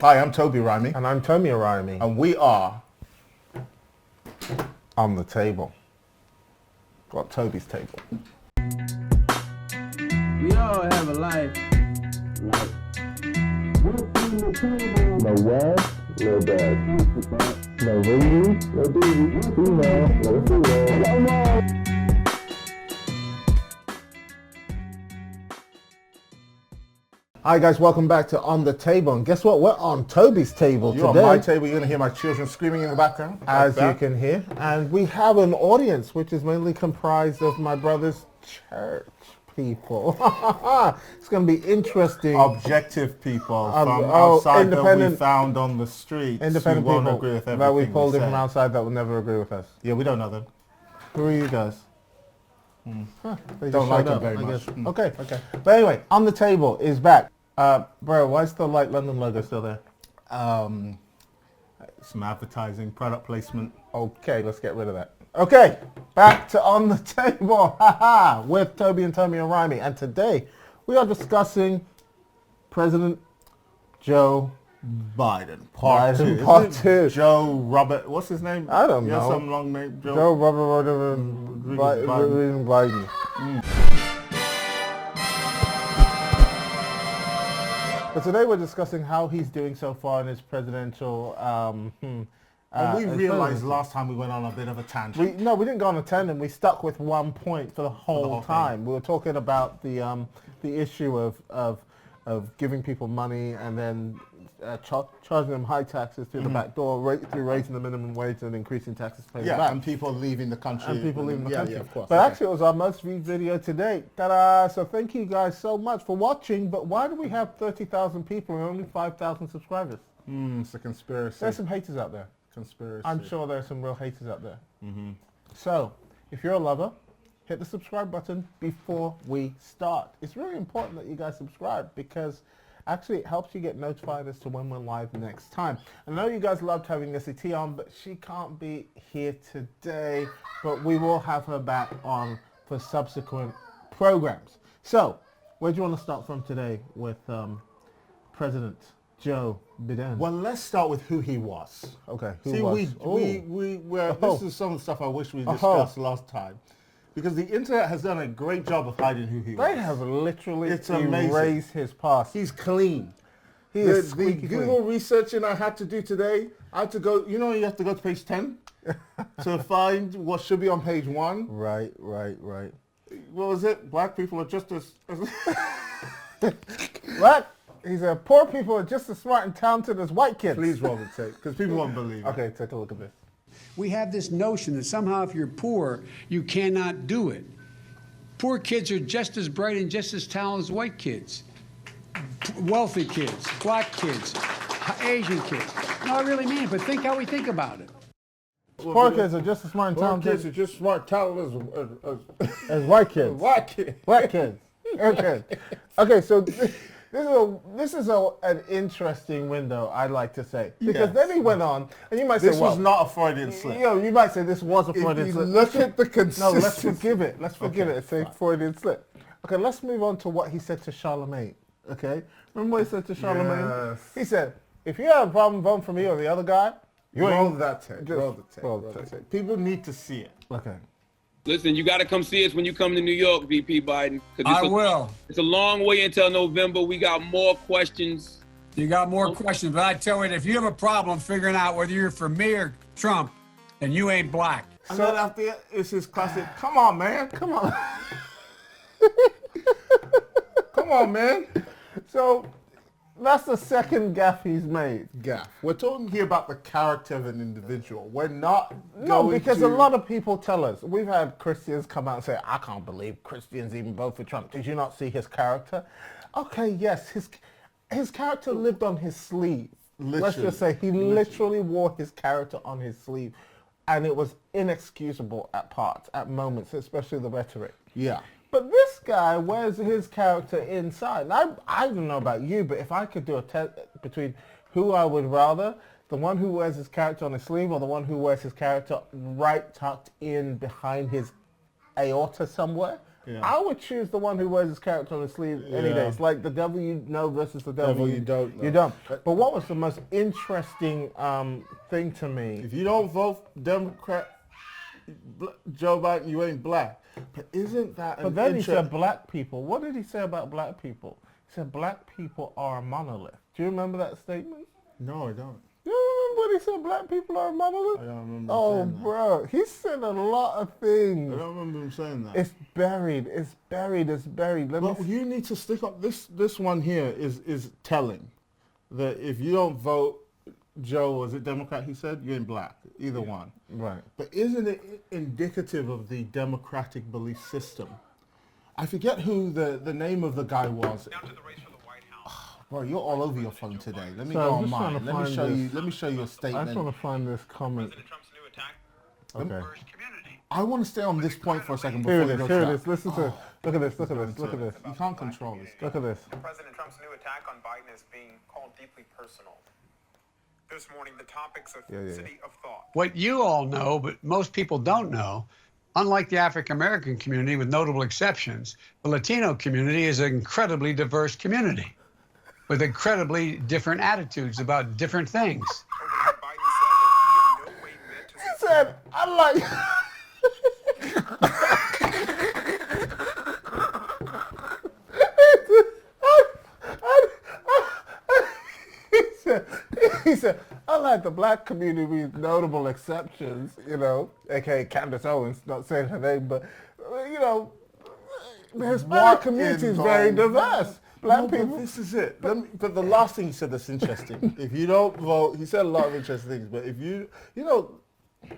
Hi, I'm Tobi Arayomi. And I'm Tomi Arayomi. And we are On the Table. Got Tobi's table. We all have a life. No wag, no bag. No ringy, no doozy. Female, no female. Come on! Hi guys, welcome back to On the Table. And guess what? We're on Tobi's table You're today. on my table. You're going to hear my children screaming in the background. As you can hear. And we have an audience which is mainly comprised of my brother's church people. It's going to be interesting. Objective people from outside that we found on the streets. Independent who won't people agree with everything that we pulled in say. from outside that will never agree with us. Yeah, we don't know them. Who are you guys? They Don't just like showed them up, very I much. guess. Okay. But anyway, On the Table is back. Bro, why is the Light London logo still there? Some advertising, product placement. Okay, let's get rid of that. Okay, back to On the Table with Tobi and Tomi Arayomi. And today we are discussing President Joe Biden, part two. Joe Robert, what's his name? I don't know. Some long name. Joe Robert Biden. But today we're discussing how he's doing so far in his presidential... and we realized last time we went on a bit of a tangent. We didn't go on a tangent. We stuck with one point for the whole time. Thing. We were talking about the issue of giving people money and then charging them high taxes through the back door, through raising the minimum wage and increasing taxes paid back. And people leaving the country. Yeah, of course. But actually, it was our most viewed video to date. Ta-da! So thank you guys so much for watching. But why do we have 30,000 people and only 5,000 subscribers? It's a conspiracy. There's some haters out there. Conspiracy. I'm sure there's some real haters out there. So, if you're a lover, hit the subscribe button before we start. It's really important that you guys subscribe because actually it helps you get notified as to when we're live next time. I know you guys loved having Missy T on, but she can't be here today. But we will have her back on for subsequent programs. So, where do you want to start from today with President Joe Biden? Well, let's start with who he was. Okay. This is some of the stuff I wish we discussed last time. Because the internet has done a great job of hiding who he was. They have literally amazing. erased his past. He's clean. The Google researching I had to do today, I had to go, you have to go to page 10 to find what should be on page 1. Right. What was it? Black people are just as... What? He said, poor people are just as smart and talented as white kids. Please roll the tape, because people won't believe it. Okay, take a look at this. We have this notion that somehow if you're poor, you cannot do it. Poor kids are just as bright and just as talented as white kids. Wealthy kids, black kids, Asian kids. No, I really mean it, but think how we think about it. Poor kids are just as smart and talented Kids are just smart, talented as white kids. White kids. Black kids. Okay, so this is an interesting window, I'd like to say. Because then he went on, and you might say, this was not a Freudian slip. You might say this was a Freudian slip. Look at the consistency. No, let's forgive it. Let's forgive it. It's a Freudian slip. Okay, let's move on to what he said to Charlemagne. Okay? Remember what he said to Charlemagne? Yes. He said, if you have a problem voting for me or the other guy, roll that tape. Roll the tape. People need to see it. Okay. Listen, you got to come see us when you come to New York, VP Biden. I will. It's a long way until November. We got more questions. You got more questions, but I tell you, if you have a problem figuring out whether you're for me or Trump, then you ain't black. And then after it's his classic, come on, man. Come on. Come on, man. So that's the second gaffe he's made. Gaffe. We're talking here about the character of an individual. We're not because a lot of people tell us. We've had Christians come out and say, I can't believe Christians even vote for Trump. Did you not see his character? Okay, yes, his character lived on his sleeve. Let's just say he literally wore his character on his sleeve. And it was inexcusable at parts, at moments, especially the rhetoric. Yeah. But this guy wears his character inside. And I don't know about you, but if I could do a test between who I would rather, the one who wears his character on his sleeve or the one who wears his character right tucked in behind his aorta somewhere, Yeah. I would choose the one who wears his character on his sleeve any Yeah. day. It's like the devil you know versus the devil you don't know. You don't. But what was the most interesting thing to me? If you don't vote Democrat, Joe Biden, you ain't black. But isn't that But then he said black people. What did he say about black people? He said black people are a monolith. Do you remember that statement? No, I don't. You don't remember what he said? Black people are a monolith? I don't remember Oh, saying that. bro. He said a lot of I things. don't remember him saying that. It's buried. It's buried. It's buried. But you need to stick up. This one here is telling that if you don't vote Joe, was it Democrat? He said you ain't black. Either one. Right. But isn't it indicative of the democratic belief system? I forget who the name of the guy was. Bro, you're all over your phone today. Let me So go I'm on just trying mine. to Let me find show this. you. Let me show you a I just statement. want to find this comment. Okay. I want to stay on this point for a second Here before it we is. go Here to it that. is. Listen to it. Look at this. Look at this. Look at this. You can't control this. Look at this. President Trump's new attack on Biden is being called deeply personal. This morning, the topics of City of Thought. What you all know, but most people don't know, unlike the African American community, with notable exceptions, the Latino community is an incredibly diverse community with incredibly different attitudes about different things. Overnight, Biden said that he in no way meant to He said, I like... He said, unlike the black community with notable exceptions, you know, aka Candace Owens, not saying her name, but, you know, the Hispanic community is very diverse. Black No, but people. this is it. But the last thing he said that's interesting. If you don't vote, he said a lot of interesting things. But if you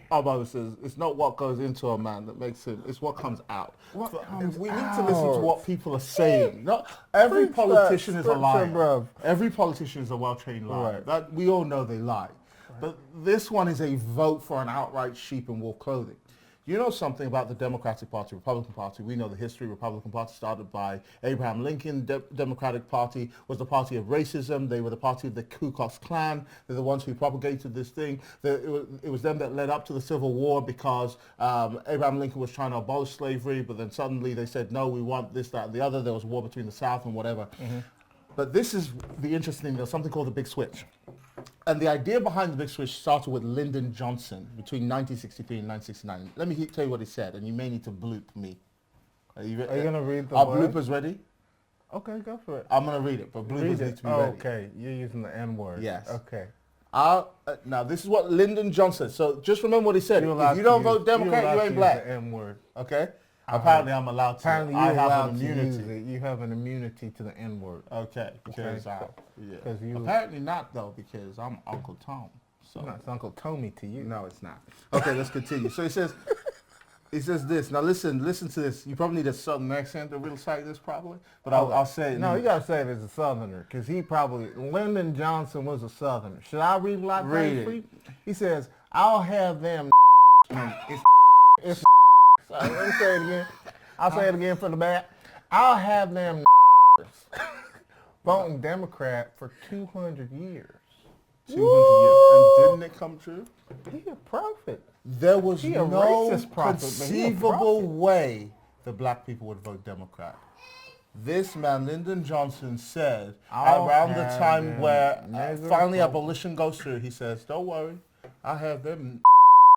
our Bible says it's not what goes into a man that makes him; it's what comes out. What So, comes we need to listen to out? what people are saying. Not every Preach that politician is a scripture, liar. bruv. Every politician is a well-trained liar. Right. That we all know they lie. But this one is a vote for an outright sheep in wolf clothing. You know something about the Democratic Party, Republican Party. We know the history. Republican Party started by Abraham Lincoln. Democratic Party was the party of racism. They were the party of the Ku Klux Klan. They're the ones who propagated this thing. It was them that led up to the Civil War because Abraham Lincoln was trying to abolish slavery, but then suddenly they said, no, we want this, that, and the other. There was a war between the South and whatever. But this is the interesting thing. There's something called the Big Switch. And the idea behind the Big Switch started with Lyndon Johnson between 1963 and 1969. Let me tell you what he said, and you may need to bloop me. Are you going to read the Are word? bloopers ready? Okay, go for it. I'm going to read it, but bloopers Read need it. to be Oh, ready. okay. You're using the N word. Yes. Okay. Now, this is what Lyndon Johnson said. So just remember what he said. You're allowed If you to don't use- vote Democrat, you're allowed you to ain't use black. the N word. Okay? Apparently I'm allowed to. Apparently I you're have allowed an to use immunity. it. You have an immunity to the N word. Okay, because Okay. yeah. 'Cause you- Apparently not, though, because I'm Uncle Tom. So. No, it's Uncle Tomi to you. No, it's not. Okay, let's continue. So he says this. Now listen to this. You probably need a southern accent to really say this probably, but I'll say it. No, you gotta say it as a Southerner, because Lyndon Johnson was a Southerner. Should I read like Read that it. for you? He says, I'll have them. It's sorry, let me say it again. I'll say it again from the back. I'll have them voting Democrat for 200 years. 200 years. And didn't it come true? He a prophet. There was He a no racist prophet, but he a conceivable prophet. way that black people would vote Democrat. This man, Lyndon Johnson, said I'll around the have time them where nigger finally vote. abolition goes through, he says, don't worry, I'll have them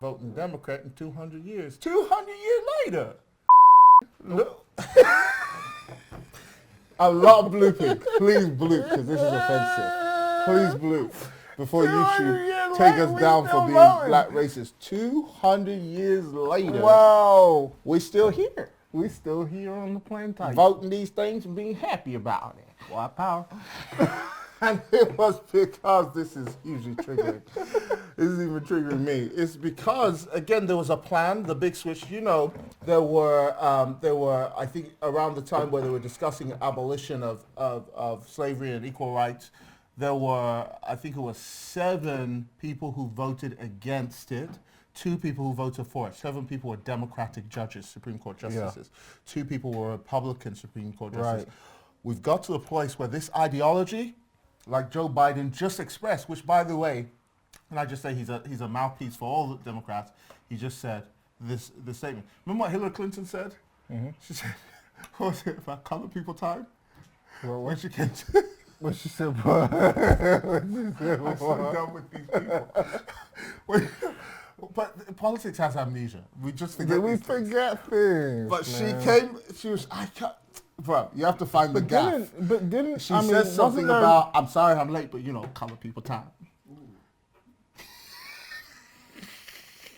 voting Democrat in 200 years. 200 years later. Look. A lot of blooping. Please bloop, because this is offensive. Please bloop. Before 200 YouTube years take later, us we down still for being voting. black racist. 200 years later, Whoa. we're still here. We still here on the plantation. Voting these things and being happy about it. White power. And it was because this is hugely triggering. This is even triggering me. It's because, again, there was a plan, the Big Switch. You know, there were, I think, around the time where they were discussing abolition of slavery and equal rights, there were, I think it was 7 people who voted against it. 2 people who voted for it. 7 people were Democratic judges, Supreme Court justices. 2 people were Republican Supreme Court justices. Right. We've got to the place where this ideology, like Joe Biden just expressed, which, by the way, and I just say he's a mouthpiece for all the Democrats. He just said this statement. Remember what Hillary Clinton said? She said, What was it about colored people time? Well, When she came to... what she said, what? I'm so done with these people. But politics has amnesia. We just forget Did we these things. forget things? But she man? came, she was, I can't... Bro, you have to find the gap. Didn't She I mean, said something wasn't there- about, I'm sorry I'm late, but you know, colored people time.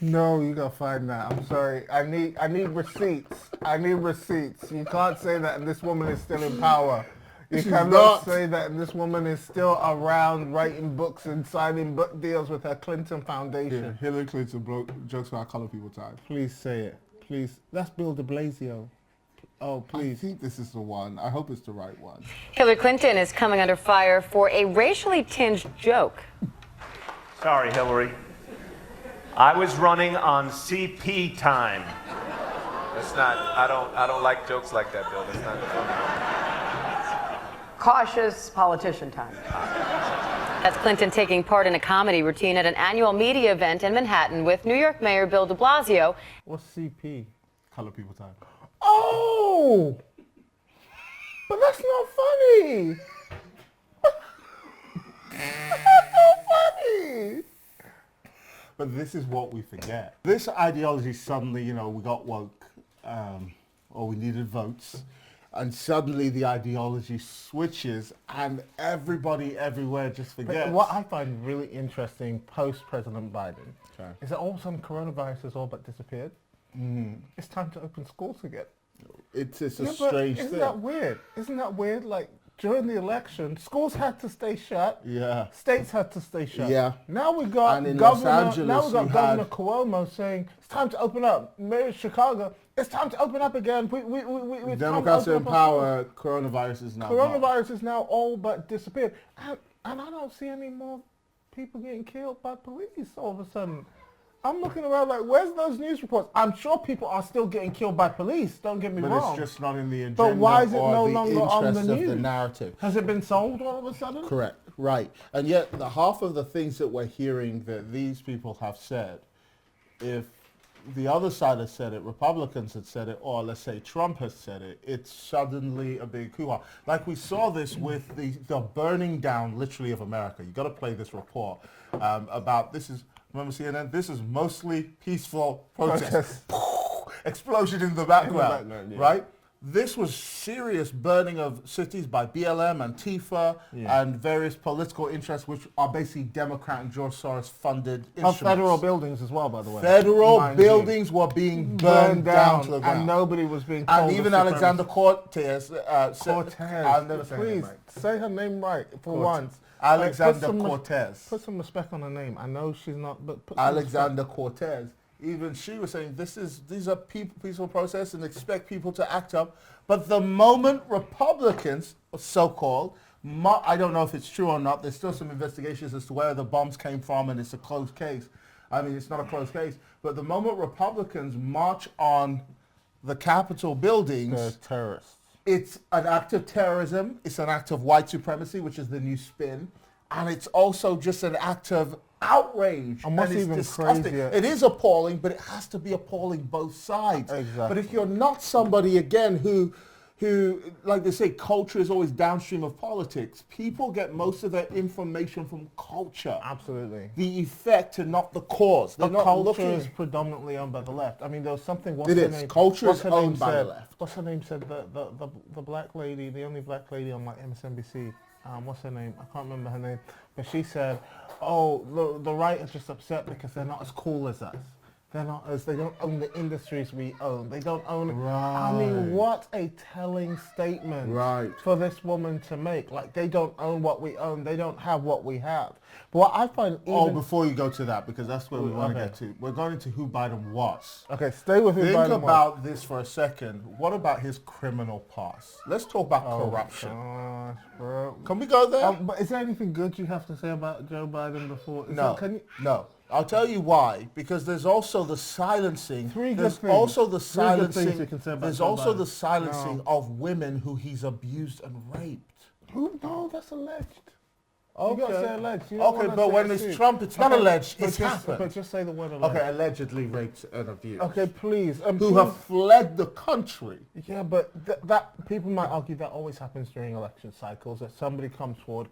No, you gotta find that. I'm sorry. I need receipts. I need receipts. You can't say that and this woman is still in power. You She's cannot not. say that and this woman is still around writing books and signing book deals with her Clinton Foundation. Yeah, Hillary Clinton broke jokes about colored people time. Please say it. Please. That's Bill de Blasio. Oh, I please. think this is the one. I hope it's the right one. Hillary Clinton is coming under fire for a racially tinged joke. Sorry, Hillary. I was running on CP time. That's not. I don't like jokes like that, Bill. That's not funny. Cautious politician time. That's Clinton taking part in a comedy routine at an annual media event in Manhattan with New York Mayor Bill de Blasio. What's CP? Colored people time. Oh! But that's not funny! That's not funny! But this is what we forget. This ideology suddenly, you know, we got woke, or we needed votes, and suddenly the ideology switches and everybody everywhere just forgets. But what I find really interesting post-President Biden is that all of a sudden coronavirus has all but disappeared. It's time to open schools again. It's a Yeah, but strange isn't thing. that weird? Isn't that weird? Like, during the election, schools had to stay shut. Yeah. States had to stay shut. Yeah. Now we got And in Los Governor. Angeles, Now we got you Governor had- Cuomo saying it's time to open up. Mayor of Chicago, it's time to open up again. We it's Democrats time to in open up our power, coronavirus is now schools. gone. Coronavirus is now all but disappeared, and I don't see any more people getting killed by police all of a sudden. I'm looking around like, where's those news reports? I'm sure people are still getting killed by police. Don't get me But wrong. it's just not in the agenda But why is it or no the longer on the interest of the news? narrative. Has it been solved all of a sudden? Correct, right. And yet the half of the things that we're hearing that these people have said, if the other side has said it, Republicans had said it, or let's say Trump has said it, it's suddenly a big hoo-ha. Like we saw this with the burning down literally of America. You got to play this report about this is, remember CNN? This is mostly peaceful protest. Explosion in the background, background, yeah. right? This was serious burning of cities by BLM, Antifa, and various political interests, which are basically Democrat and George Soros funded instruments. Of federal buildings as well, by the way. Federal Mind you. buildings were being burned down to the ground. and nobody was being told. And even of Alexander supremacy. Cortez said, Cortez. I'll never say her name Please right. say her name right for Cortez. once. Alexander Like, Cortez. Put some respect on her name. I know she's not, but put some Alexander Cortez. Even she was saying these are peaceful protests and expect people to act up. But the moment Republicans, so-called, I don't know if it's true or not, there's still some investigations as to where the bombs came from and it's a closed case. I mean, it's not a closed case. But the moment Republicans march on the Capitol buildings, They're terrorists. it's an act of terrorism. It's an act of white supremacy, which is the new spin. And it's also just an act of outrage. And what's it's even disgusting. crazier- It is appalling, but it has to be appalling both sides. Exactly. But if you're not somebody, again, who, like they say, culture is always downstream of politics. People get most of their information from culture. Absolutely. The effect and not the cause. They're The not culture looking... is predominantly owned by the left. I mean, there was something. What's It her is. name? Culture what's is her name owned by the said- left. What's her name said? The black lady, the only black lady on like MSNBC. What's her name? I can't remember her name. But she said, "Oh, the right is just upset because they're not as cool as us. They're not as they don't own the industries we own. They don't own." I mean, what a telling statement for this woman to make. Like, they don't own what we own. They don't have what we have. But what I find before you go to that, because that's where we want to get to. We're going into who Biden was. Okay, stay with who Biden was. Think about this for a second. What about his criminal past? Let's talk about corruption. Gosh, bro. Can we go there? But is there anything good you have to say about Joe Biden before? No. I'll tell you why. Because there's also the silencing. Three good There's things. also the Three good things silencing. you can say about There's Joe also Biden. the silencing No. of women who he's abused and raped. Who? No, that's alleged. You got to say alleged. You don't Okay, wanna but say when it's assumed. Trump, it's not Okay, alleged. but It's just, happened. But just say the word alleged. Okay, allegedly raped and abused. Okay, please. Who have fled the country. Yeah, but that people might argue that always happens during election cycles, that somebody comes forward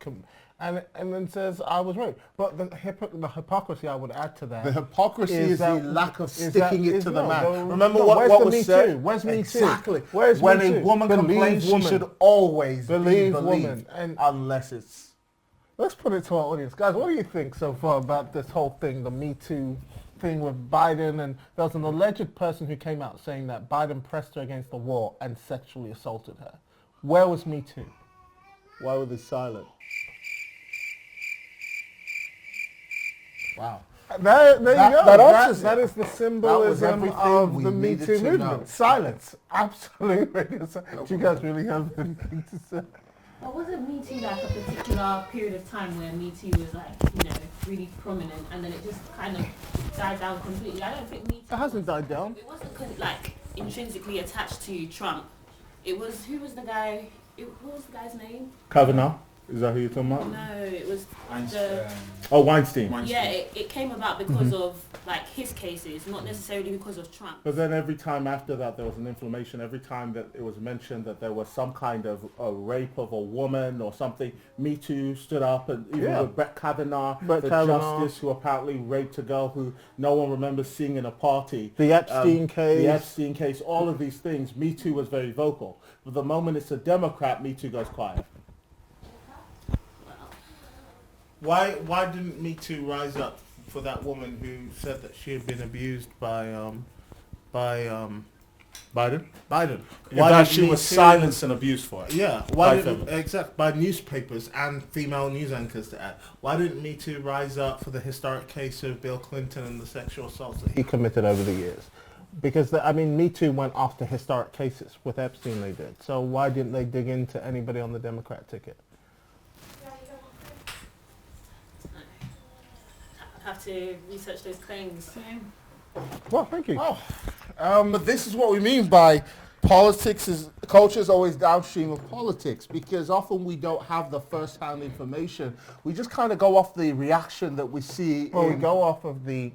and then says, I was raped. But the hypocrisy I would add to that... The hypocrisy is the lack of sticking it to the man. No, Remember no, what where's the was Me said? Too? Where's Me Too? Exactly. Where's when Me a Too? woman Believe complains, woman. she should always Believe be woman. believed, And unless it's... let's put it to our audience. Guys, what do you think so far about this whole thing, the Me Too thing with Biden? And there was an alleged person who came out saying that Biden pressed her against the wall and sexually assaulted her. Where was Me Too? Why were they silent? Wow. There you go. That is the That was symbolism everything of we the Me needed Too to movement. know. Silence. Absolutely. Do you guys really have anything to say? But wasn't Me Too like a particular period of time where Me Too was like, really prominent, and then it just kind of died down completely? I don't think Me Too... It hasn't died down. It wasn't like intrinsically attached to Trump. It was, who was the guy, what was the guy's name? Kavanaugh? Is that who you're talking about? No, it was Weinstein. Yeah, it came about because of like his cases, not necessarily because of Trump. But then every time after that there was an inflammation, every time that it was mentioned that there was some kind of a rape of a woman or something, Me Too stood up, and even with Brett Kavanaugh, justice who apparently raped a girl who no one remembers seeing in a party. The Epstein case. The Epstein case, all of these things, Me Too was very vocal. But the moment it's a Democrat, Me Too goes quiet. Why didn't Me Too rise up for that woman who said that she had been abused by Biden? Biden. Why did she was silenced and abused for it? Yeah. Why didn't by newspapers and female news anchors to add? Why didn't Me Too rise up for the historic case of Bill Clinton and the sexual assaults that he committed over the years? Because Me Too went after historic cases. With Epstein they did. So why didn't they dig into anybody on the Democrat ticket? Have to research those claims. Well, thank you. But this is what we mean by culture is always downstream of politics, because often we don't have the first-hand information. We just kind of go off the reaction that we see. Well, we go off of the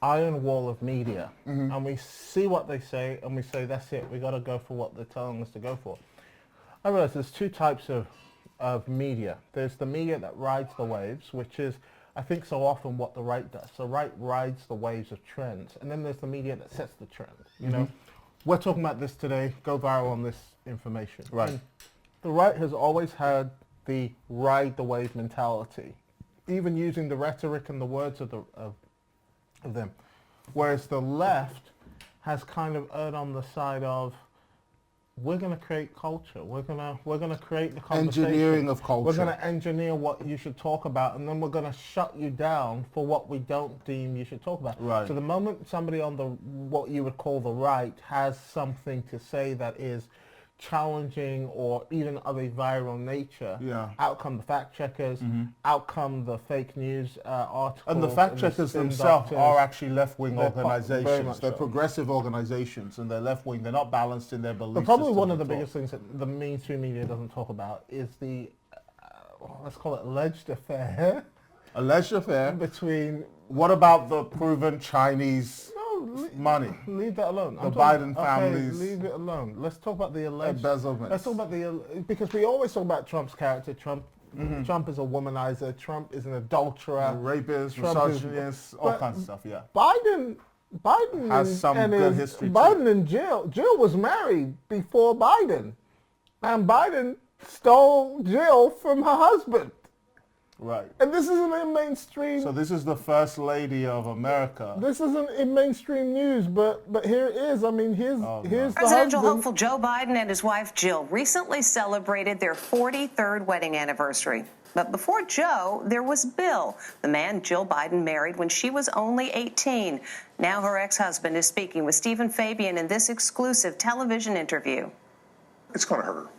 iron wall of media, and we see what they say, and we say, that's it, we got to go for what they're telling us to go for. I realize there's two types of media. There's the media that rides the waves, which is, I think, so often what the right does. The right rides the waves of trends, and then there's the media that sets the trend. You know, we're talking about this today. Go viral on this information. Right. And the right has always had the ride the wave mentality, even using the rhetoric and the words of them, whereas the left has kind of erred on the side of, we're going to create culture. We're going to create the conversation. Engineering of culture. We're going to engineer what you should talk about, and then we're going to shut you down for what we don't deem you should talk about. Right. So the moment somebody on what you would call the right has something to say that is challenging or even of a viral nature, out come the fact checkers, out come the fake news articles. And the fact checkers themselves are actually left-wing organizations. They're progressive organizations, and they're left-wing. They're not balanced in their beliefs. But probably one of the biggest things that the mainstream media doesn't talk about is the, let's call it alleged affair. Alleged affair between... What about the proven Chinese money? Leave that alone. The Biden families. Leave it alone. Let's talk about the alleged embezzlement. Let's talk about because we always talk about Trump's character. Trump is a womanizer. Trump is an adulterer. A rapist, misogynist, all kinds of stuff. Yeah. Biden has some good history. Biden and Jill was married before Biden, and Biden stole Jill from her husband. Right. And this isn't in mainstream. So this is the first lady of America. This isn't in mainstream news, but here it is. I mean, here's the Presidential husband. hopeful Joe Biden and his wife Jill recently celebrated their 43rd wedding anniversary. But before Joe, there was Bill, the man Jill Biden married when she was only 18. Now her ex-husband is speaking with Stephen Fabian in this exclusive television interview. It's going to hurt her.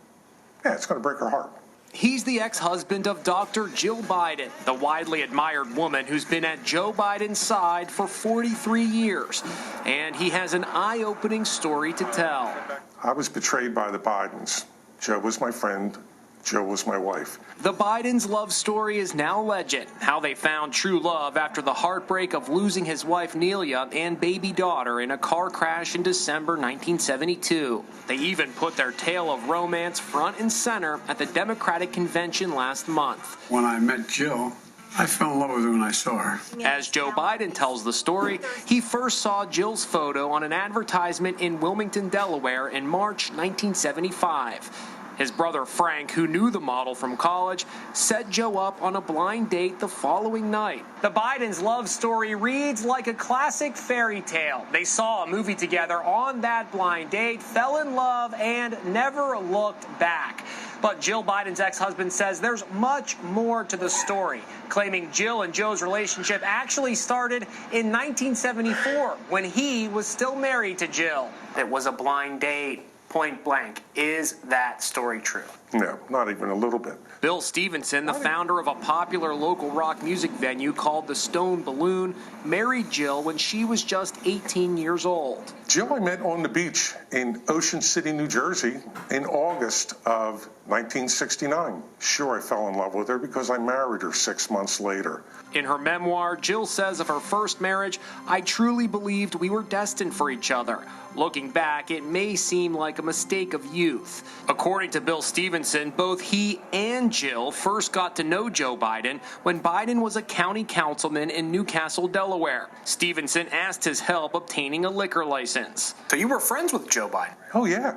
Yeah, it's going to break her heart. He's the ex-husband of Dr. Jill Biden, the widely admired woman who's been at Joe Biden's side for 43 years. And he has an eye-opening story to tell. I was betrayed by the Bidens. Joe was my friend. Jill was my wife. The Bidens' love story is now legend. How they found true love after the heartbreak of losing his wife Nelia and baby daughter in a car crash in December 1972. They even put their tale of romance front and center at the Democratic convention last month. When I met Jill, I fell in love with her when I saw her. As Joe Biden tells the story, he first saw Jill's photo on an advertisement in Wilmington, Delaware in March 1975. His brother Frank, who knew the model from college, set Joe up on a blind date the following night. The Bidens' love story reads like a classic fairy tale. They saw a movie together on that blind date, fell in love, and never looked back. But Jill Biden's ex-husband says there's much more to the story, claiming Jill and Joe's relationship actually started in 1974 when he was still married to Jill. It was a blind date. Point blank, is that story true? No, not even a little bit. Bill Stevenson, the founder of a popular local rock music venue called the Stone Balloon, married Jill when she was just 18 years old. Jill I met on the beach in Ocean City, New Jersey in August of 1969. Sure, I fell in love with her because I married her 6 months later. In her memoir, Jill says of her first marriage, "I truly believed we were destined for each other. Looking back, it may seem like a mistake of youth." According to Bill Stevenson, both he and Jill first got to know Joe Biden when Biden was a county councilman in Newcastle, Delaware. Stevenson asked his help obtaining a liquor license. So you were friends with Joe Biden? Oh, yeah.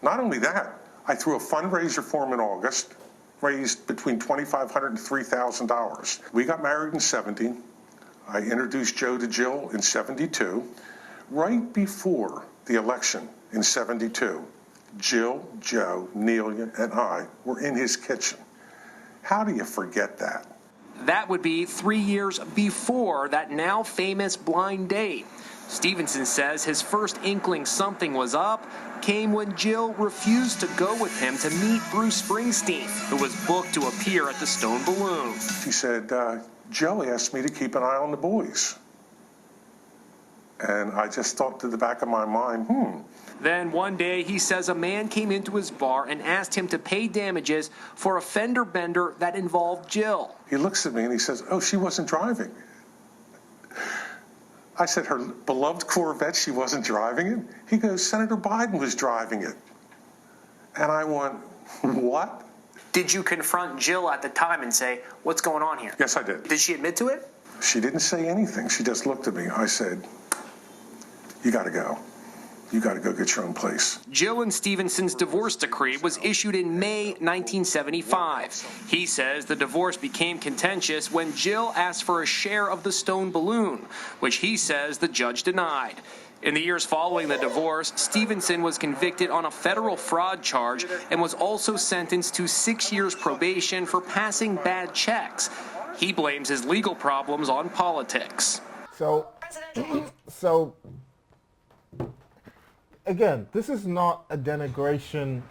Not only that, I threw a fundraiser for him in August, raised between $2,500 and $3,000. We got married in 70. I introduced Joe to Jill in 72. Right before the election in 72, Jill, Joe, Nelia, and I were in his kitchen. How do you forget that? That would be 3 years before that now famous blind date. Stevenson says his first inkling something was up came when Jill refused to go with him to meet Bruce Springsteen, who was booked to appear at the Stone Balloon. She said, Joe asked me to keep an eye on the boys. And I just thought to the back of my mind, Then one day, he says a man came into his bar and asked him to pay damages for a fender bender that involved Jill. He looks at me and he says, "Oh, she wasn't driving." I said, "Her beloved Corvette, she wasn't driving it?" He goes, "Senator Biden was driving it." And I went, "What?" Did you confront Jill at the time and say, "What's going on here?" Yes, I did. Did she admit to it? She didn't say anything. She just looked at me. I said, "You got to go. You got to go get your own place." Jill and Stevenson's divorce decree was issued in May 1975. He says the divorce became contentious when Jill asked for a share of the Stone Balloon, which he says the judge denied. In the years following the divorce, Stevenson was convicted on a federal fraud charge and was also sentenced to 6 years probation for passing bad checks. He blames his legal problems on politics. So again, this is not a denigration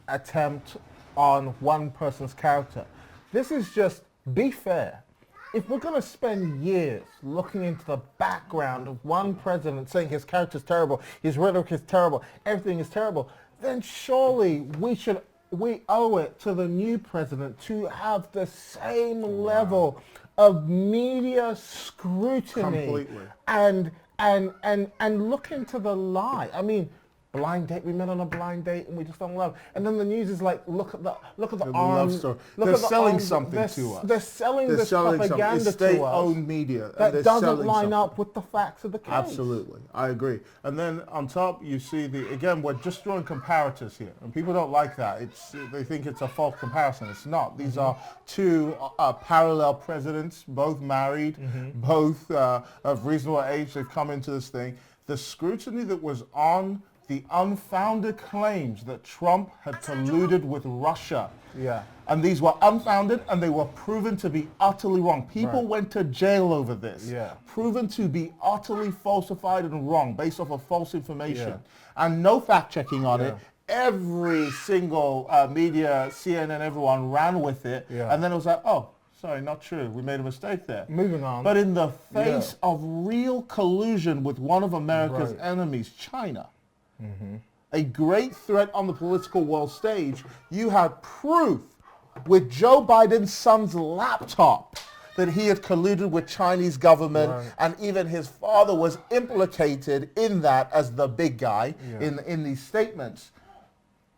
attempt on one person's character. This is just, be fair. If we're going to spend years looking into the background of one president saying his character's terrible, his rhetoric is terrible, everything is terrible, then surely we owe it to the new president to have the same level of media scrutiny and look into the lie. I mean, blind date, we met on a blind date and we just fell in love. And then the news is like, look at the love story. They're selling something to us. They're selling this propaganda to us. State-owned media. That doesn't line up with the facts of the case. Absolutely, I agree. And then on top, you see again, we're just drawing comparators here, and people don't like that. They think it's a false comparison. It's not. These are two parallel presidents, both married, both of reasonable age. They've come into this thing. The scrutiny that was on the unfounded claims that Trump had colluded with Russia. Yeah. And these were unfounded and they were proven to be utterly wrong. People went to jail over this. Yeah. Proven to be utterly falsified and wrong based off of false information. And no fact checking on it. Every single media, CNN, everyone ran with it. And then it was like, oh, sorry, not true. We made a mistake there. Moving on. But in the face of real collusion with one of America's enemies, China, a great threat on the political world stage, you had proof with Joe Biden's son's laptop that he had colluded with Chinese government, and even his father was implicated in that as the big guy in these statements.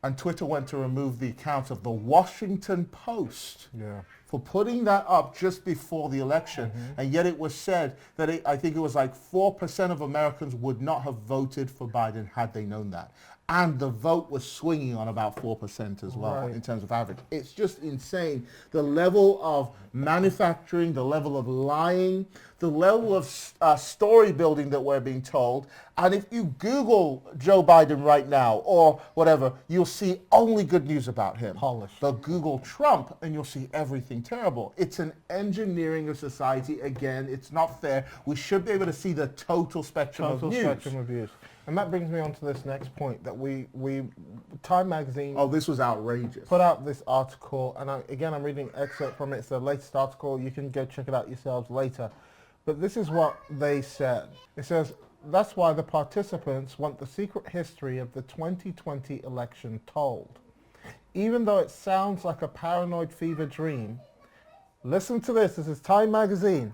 And Twitter went to remove the account of the Washington Post for putting that up just before the election. And yet it was said that I think it was like 4% of Americans would not have voted for Biden had they known that. And the vote was swinging on about 4% as well in terms of average. It's just insane. The level of manufacturing, the level of lying, the level of story building that we're being told. And if you Google Joe Biden right now or whatever, you'll see only good news about him. Polished. But Google Trump and you'll see everything terrible. It's an engineering of society. Again, it's not fair. We should be able to see the total spectrum of news. And that brings me on to this next point that we Time magazine. Oh, this was outrageous. Put out this article, and I'm reading an excerpt from it. It's the latest article. You can go check it out yourselves later. But this is what they said. It says, that's why the participants want the secret history of the 2020 election told. Even though it sounds like a paranoid fever dream, listen to this. This is Time magazine.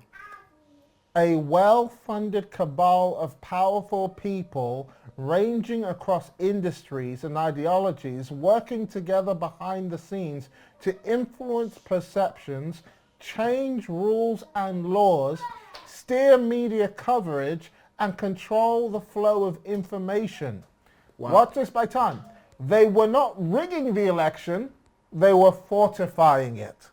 A well-funded cabal of powerful people ranging across industries and ideologies working together behind the scenes to influence perceptions, change rules and laws, steer media coverage, and control the flow of information. Wow. Watch this by Time. They were not rigging the election, they were fortifying it.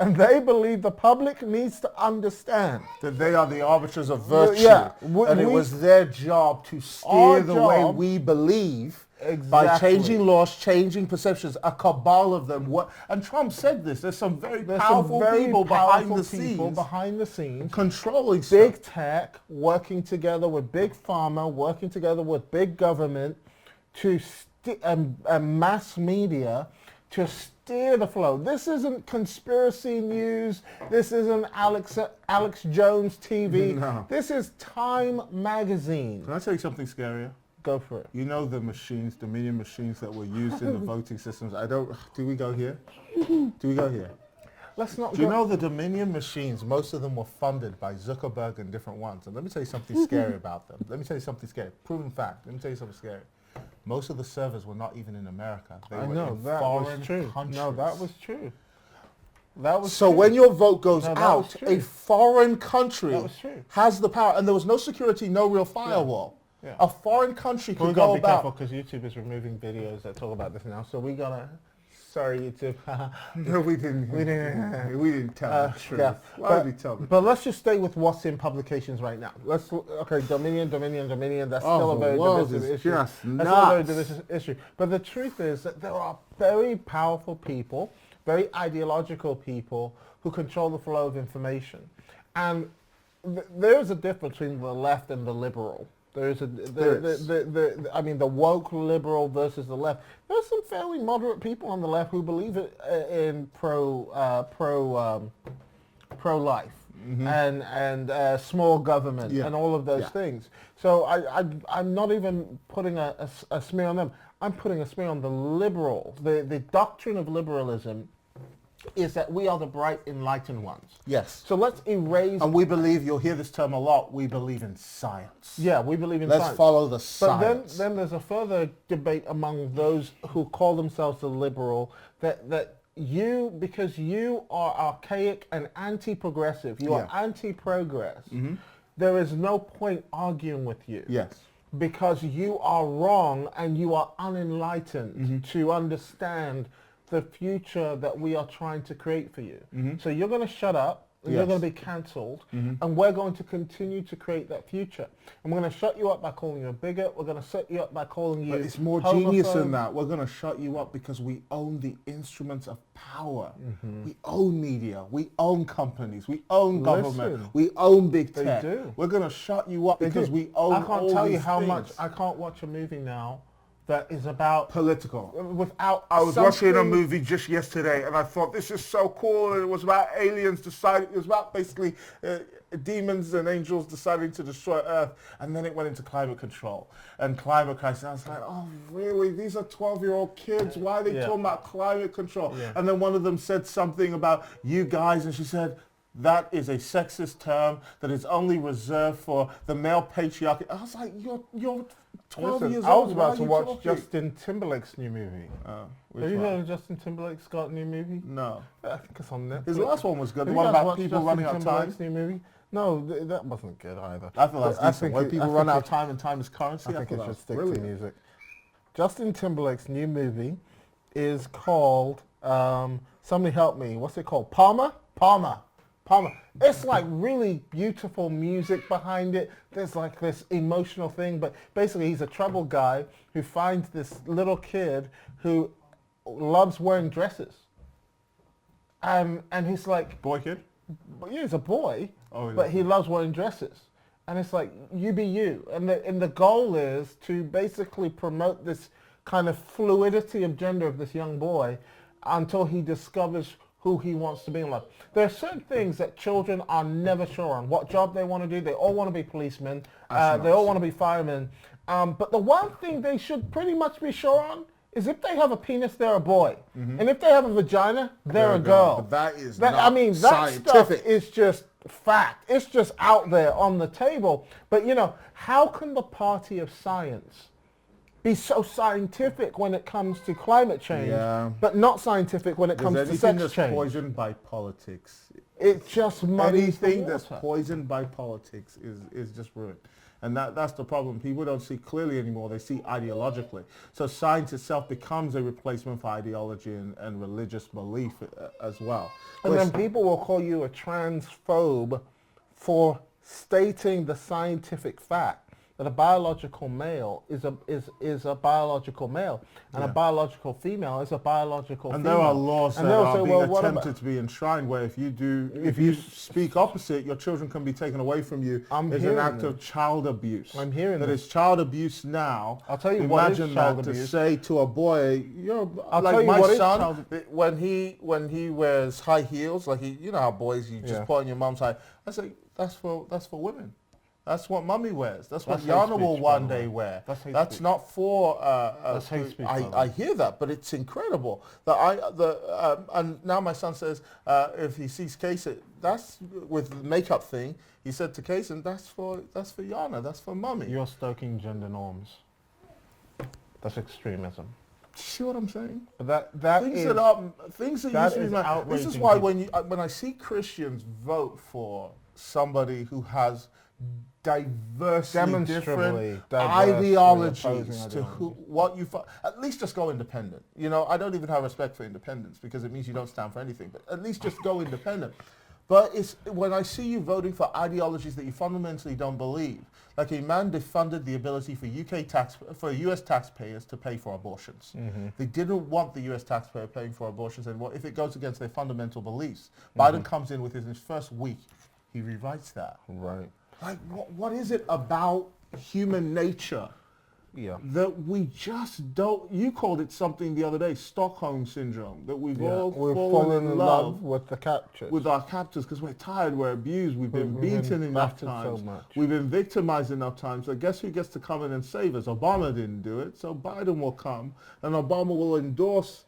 And they believe the public needs to understand that they are the arbiters of virtue. And it was their job to steer the way we believe by changing laws, changing perceptions, a cabal of them. And Trump said this. There's some very powerful people behind the scenes controlling big tech, working together with big pharma, working together with big government to mass media to steer the flow. This isn't conspiracy news. This isn't Alex Jones TV. No. This is Time magazine. Can I tell you something scarier? Go for it. You know the machines, Dominion machines that were used in the voting systems. Do we go here? Do we go here? Let's not Do you know the Dominion machines, most of them were funded by Zuckerberg and different ones. And let me tell you something scary about them. Let me tell you something scary. Proven fact. Let me tell you something scary. Most of the servers were not even in America. They were in foreign countries. No, that was true. That was so true. when your vote goes out, true. a foreign country That was true. has the power, and there was no security, no real firewall. Yeah. A foreign country We could gotta go be about. careful because YouTube is removing videos that talk about this now. So we gotta. Sorry, YouTube. No, we didn't. We didn't tell the truth. Yeah. Why would we tell the truth? But let's just stay with what's in publications right now. Dominion. That's still a very divisive issue. That's still a very divisive issue. But the truth is that there are very powerful people, very ideological people who control the flow of information, and there's a difference between the left and the liberal. There's the woke liberal versus the left. There's some fairly moderate people on the left who believe in pro-life and small government and all of those things. So I'm not even putting a smear on them. I'm putting a smear on the liberal. The doctrine of liberalism is that we are the bright, enlightened ones. Yes. So let's erase... And we believe, you'll hear this term a lot, we believe in science. Yeah, we believe in science. Let's follow the science. But then there's a further debate among those who call themselves the liberal, that you, because you are archaic and anti-progressive, you are anti-progress, there is no point arguing with you. Yes. Because you are wrong and you are unenlightened to understand the future that we are trying to create for you. So you're going to shut up, and you're going to be cancelled, and we're going to continue to create that future. And we're going to shut you up by calling you a bigot. We're going to shut you up by calling you... But it's more genius than that. We're going to shut you up because we own the instruments of power. We own media. We own companies. We own government. We own big tech. They do. We're going to shut you up because we own all these things. I can't tell you how much... I can't watch a movie now that is about political. Without I was watching a something- movie just yesterday, and I thought this is so cool. And it was about aliens deciding. It was about basically demons and angels deciding to destroy Earth, and then it went into climate control and climate crisis. I was like, oh, really? These are 12-year-old kids. Why are they talking about climate control? Yeah. And then one of them said something about you guys, and she said, that is a sexist term that is only reserved for the male patriarchy. I was like, you're 12 Listen, years I old. was Why about are to you watch talking? Justin Timberlake's new movie. Have you heard of Justin Timberlake's got a new movie? No. I think it's on Netflix. His last one was good. The Have one you guys about watched people Justin running out of time. Timberlake's new movie? No, that wasn't good either. I thought that's decent. When people run out of it- time and time is currency, I think it thought should that stick was to brilliant. music. Justin Timberlake's new movie is called, somebody help me, what's it called? Palmer. It's like really beautiful music behind it. There's like this emotional thing, but basically he's a troubled guy who finds this little kid who loves wearing dresses. And he's like... Boy kid? Yeah, he's a boy, Oh, but he loves wearing dresses. And it's like, you be you. And the goal is to basically promote this kind of fluidity of gender of this young boy until he discovers who he wants to be in life. There are certain things that children are never sure on. What job they want to do. They all want to be policemen. They all want to be firemen. But the one thing they should pretty much be sure on is if they have a penis, they're a boy. And if they have a vagina, they're a girl. But that is That scientific. stuff is just fact. It's just out there on the table. But, how can the party of science be so scientific when it comes to climate change, but not scientific when it comes to anything sex that's change? poisoned by politics. It just muddies the anything that's water. poisoned by politics is just ruined. And that's the problem. People don't see clearly anymore. They see ideologically. So science itself becomes a replacement for ideology and religious belief as well. And then people will call you a transphobe for stating the scientific fact that a biological male is a biological male, and a biological female is a biological And female. there are laws that they'll are say, being well, what attempted about- to be enshrined where if you speak opposite, your children can be taken away from you. I'm It's an hearing act this. of child abuse. I'm hearing that this. is child abuse now. I'll tell you what is Imagine child that abuse. to say to a boy, I'll like tell you my what is son, child- when he wears high heels, like you know how boys you just Yeah. put on your mum's high. I say that's for women. That's what mummy wears. That's what That's hate Yana will speech, by one the way. day wear. That's hate That's speech. not for. That's hate speech, by the way. I hear that, but it's incredible that and now my son says if he sees Kaysen, that's with the makeup thing. He said to Kaysen, that's for Yana, that's for mummy. You're stoking gender norms. That's extremism. See what I'm saying? But that Things is, that that used to be is this is outraging why people. when I see Christians vote for somebody who has diversely Demonstrably different diversely ideologies opposing to what you at least just go independent. I don't even have respect for independence because it means you don't stand for anything, but at least just go independent. But it's when I see you voting for ideologies that you fundamentally don't believe, like a man defunded the ability for US taxpayers to pay for abortions. They didn't want the US taxpayer paying for abortions anymore if it goes against their fundamental beliefs. Biden comes in within his first week, he rewrites that. Right. Like, what is it about human nature that we just don't... You called it something the other day, Stockholm Syndrome, that we've all fallen in love with the captors. with our captors because we're tired, we're abused, we've been We've been beaten enough battered so times, much. we've been victimized enough times. So guess who gets to come in and save us? Obama didn't do it, so Biden will come and Obama will endorse...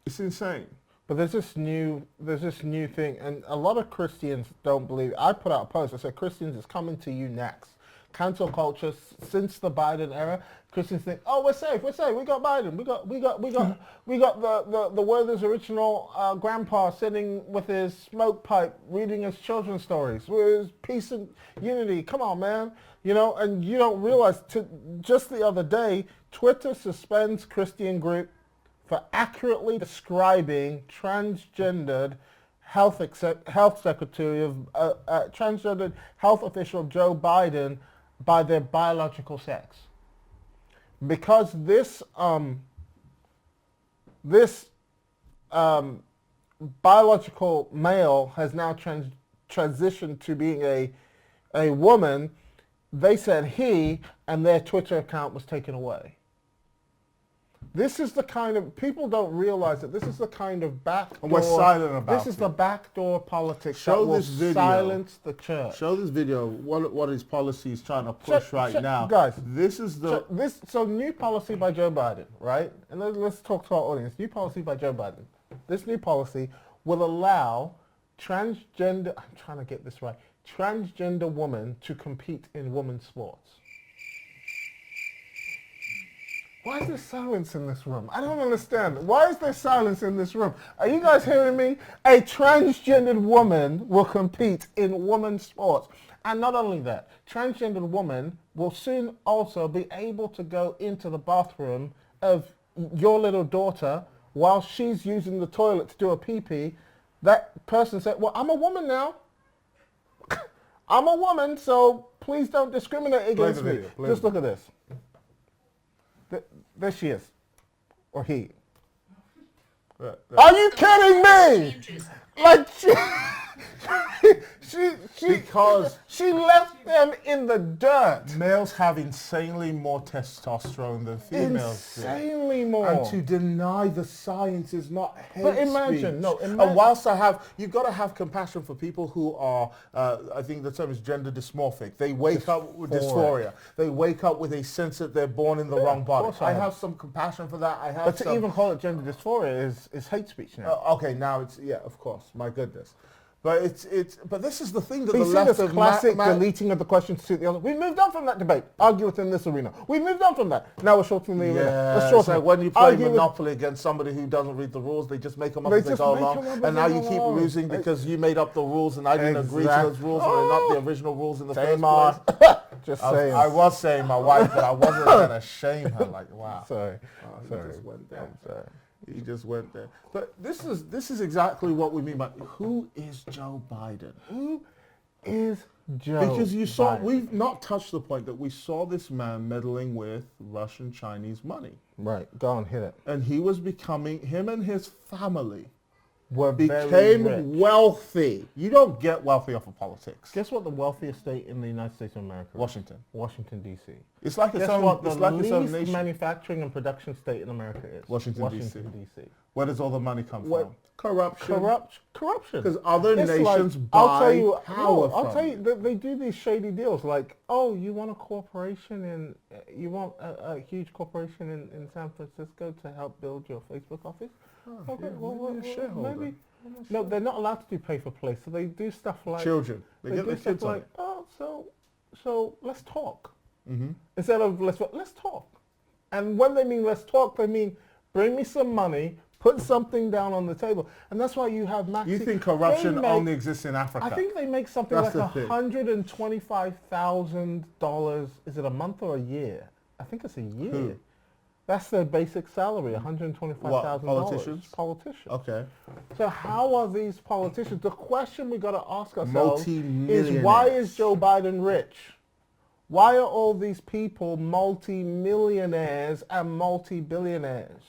It's insane. But there's this new thing, and a lot of Christians don't believe. I put out a post. I said, Christians, it's coming to you next. Cancel culture since the Biden era. Christians think, oh, we're safe. We got Biden. We got the Werther's original grandpa sitting with his smoke pipe, reading his children's stories. With his peace and unity. Come on, man. And you don't realize. Just the other day, Twitter suspends Christian group for accurately describing transgendered health secretary of transgendered health official Joe Biden by their biological sex, because this biological male has now transitioned to being a woman. they said he and their Twitter account was taken away. This is the kind of, people don't realize that this is the kind of backdoor. And we're silent about This is the backdoor politics Show that will this video. silence the church. Show this video. What his policy is trying to push now, guys. This is the So new policy by Joe Biden, right? And let's talk to our audience. New policy by Joe Biden. This new policy will allow transgender. I'm trying to get this right. Transgender women to compete in women's sports. Why is there silence in this room? I don't understand. Why is there silence in this room? Are you guys hearing me? A transgendered woman will compete in women's sports. And not only that, transgendered woman will soon also be able to go into the bathroom of your little daughter while she's using the toilet to do a pee-pee. That person said, well, I'm a woman now. I'm a woman, so please don't discriminate against me. Just look at this. There she is, or he. Are you kidding me? Like because she left them in the dirt. Males have insanely more testosterone than females. Insanely more. And to deny the science is not hate But imagine, speech. imagine. And whilst you've got to have compassion for people who are, I think the term is gender dysmorphic. They wake up with dysphoria. They wake up with a sense that they're born in the wrong body. I have some compassion for that. But to even call it gender dysphoria is hate speech now. Okay, now it's, yeah, of course. My goodness. But but this is the thing that But the you see left this classic deleting of the question to suit the other. We've moved on from that debate. Argue it in this arena. We've moved on from that. Now we're shortening the arena. Let's shorten so it. when you play Argue Monopoly against somebody who doesn't read the rules, they just make them up They as they just go make along. them up as And they now go you keep along. losing because you made up the rules and I didn't agree to those rules and they're not the original rules in the first place. Just saying. I was saying my wife, but I wasn't going to shame her. Like, wow. Sorry. Sorry. Just went there. I'm sorry. He just went there. But this is exactly what we mean by who is Joe Biden? Who is Joe Because you saw, Biden? we've not touched the point that we saw this man meddling with Russian Chinese money. Right, go on, hit it. And he was becoming, him and his family very became rich. wealthy. You don't get wealthy off of politics. Guess what the wealthiest state in the United States of America is? Washington. Washington, D.C. It's like its Guess own, what the it's like its own least nation. manufacturing and production state in America is? Washington, D.C. Where does all the money come from? Corruption. Corruption. Because other It's nations like, buy I'll tell you, power I'll from tell it. you, they do these shady deals like, oh, you want a corporation in, you want a huge corporation in San Francisco to help build your Facebook office? Oh, yeah, maybe a shareholder. Maybe. No, they're not allowed to do pay for play, so they do stuff like Children. They get do the stuff kids on like, it. oh, so let's talk. Mm-hmm. Instead of let's talk. And when they mean let's talk, they mean bring me some money, put something down on the table. And that's why you have Maxi. You think corruption only exists in Africa? I think they make something That's like the thing. $125,000. Is it a month or a year? I think it's a year. Who? That's their basic salary, $125,000. Politicians? Politicians. Okay. So how are these politicians? The question we got to ask ourselves is Multi-millionaires. why is Joe Biden rich? Why are all these people multi-millionaires and multi-billionaires?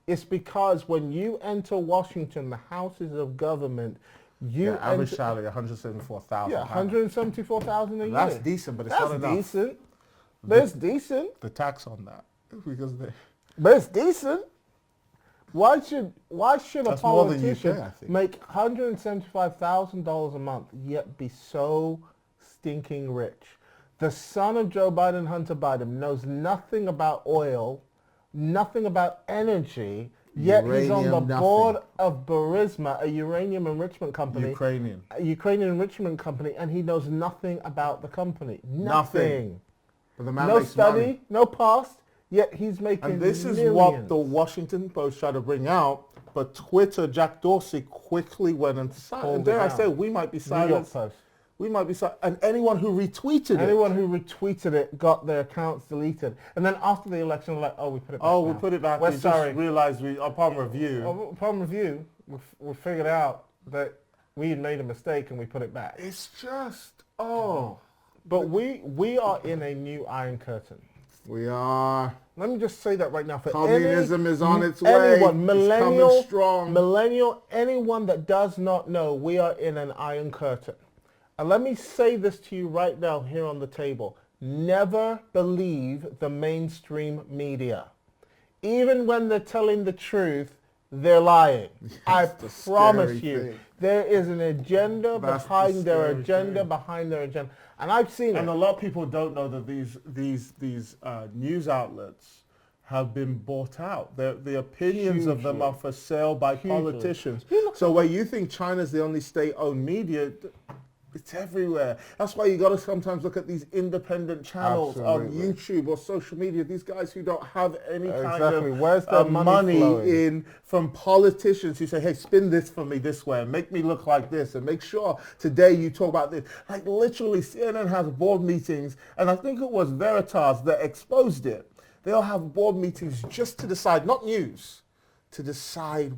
It's because when you enter Washington, the houses of government, you average enter, salary, $174,000. yeah, $174,000 a year. That's decent, but it's That's not enough. decent. But it's decent. The tax on that. Because But it's decent. Why should a That's more than you politician pay, I think. make $175,000 a month yet be so stinking rich? The son of Joe Biden, Hunter Biden, knows nothing about oil, nothing about energy, yet he's on the Uranium, nothing. board of Burisma, a uranium enrichment company. Ukrainian. A Ukrainian enrichment company, and he knows nothing about the company. Nothing. But the man No makes study, money. no past, yet he's making And this is millions. what the Washington Post tried to bring out, but Twitter, Jack Dorsey quickly went and Pulled and dare it I down. say, we might be New York silenced. Post. We might be silenced. And anyone who retweeted Anyone who retweeted it got their accounts deleted. And then after the election, like, oh, we put it back. Oh, we now. put it back. We're we sorry. just realized upon review. Upon review, we figured out that we had made a mistake and we put it back. It's just, But we are in a new Iron Curtain. We are. Let me just say that right now. For Communism is on its way. Anyone, It's millennial, coming strong. millennial, anyone that does not know, we are in an Iron Curtain. And let me say this to you right now here on the table. Never believe the mainstream media. Even when they're telling the truth, they're lying. I promise you. There is an agenda behind their agenda, And I've seen it. And a lot of people don't know that these news outlets have been bought out. The opinions of them are for sale by politicians. So where you think China's the only state-owned media, it's everywhere. That's why you got to sometimes look at these independent channels on YouTube or social media. These guys who don't have any kind of Where's their money in from politicians who say, hey, spin this for me this way and make me look like this and make sure today you talk about this. Like literally CNN has board meetings, and I think it was Veritas that exposed it. They'll have board meetings just to decide, not news, to decide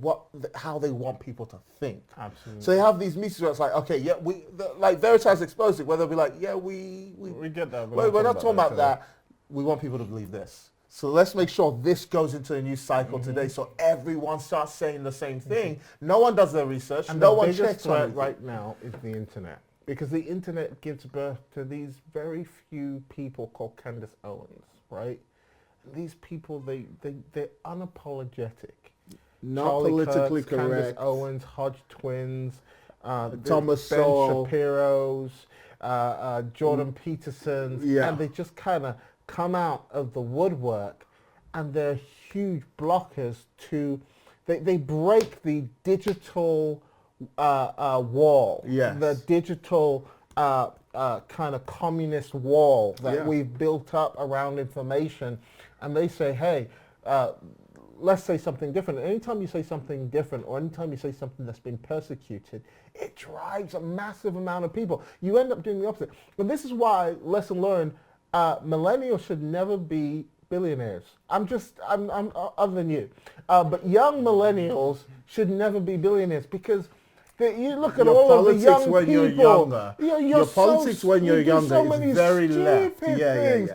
how they want people to think. Absolutely. So they have these meetings where it's like, okay, yeah, like Veritas exposed it, where they'll be like, yeah, we get that. We're not talking about that. We want people to believe this. So let's make sure this goes into a news cycle today, so everyone starts saying the same thing. No one does their research. And no the one biggest checks threat right now is the internet, because the internet gives birth to these very few people called Candace Owens, right? These people, they're unapologetic. Not Charlie politically Kirk's, Candace correct. Owens, Hodge Twins, Thomas Ben Sowell. Shapiro's, Jordan Peterson's, Yeah. and they just kind of come out of the woodwork, and they're huge blockers to. They break the digital wall, Yes. the digital kind of communist wall that we've built up around information, and they say, hey, let's say something different. Anytime you say something different, or anytime you say something that's been persecuted, it drives a massive amount of people. You end up doing the opposite. And this is why, lesson learned, millennials should never be billionaires. I'm other than you. But young millennials should never be billionaires, because you look at all of the young when people. You're younger. Your politics when you're younger is very left. Things.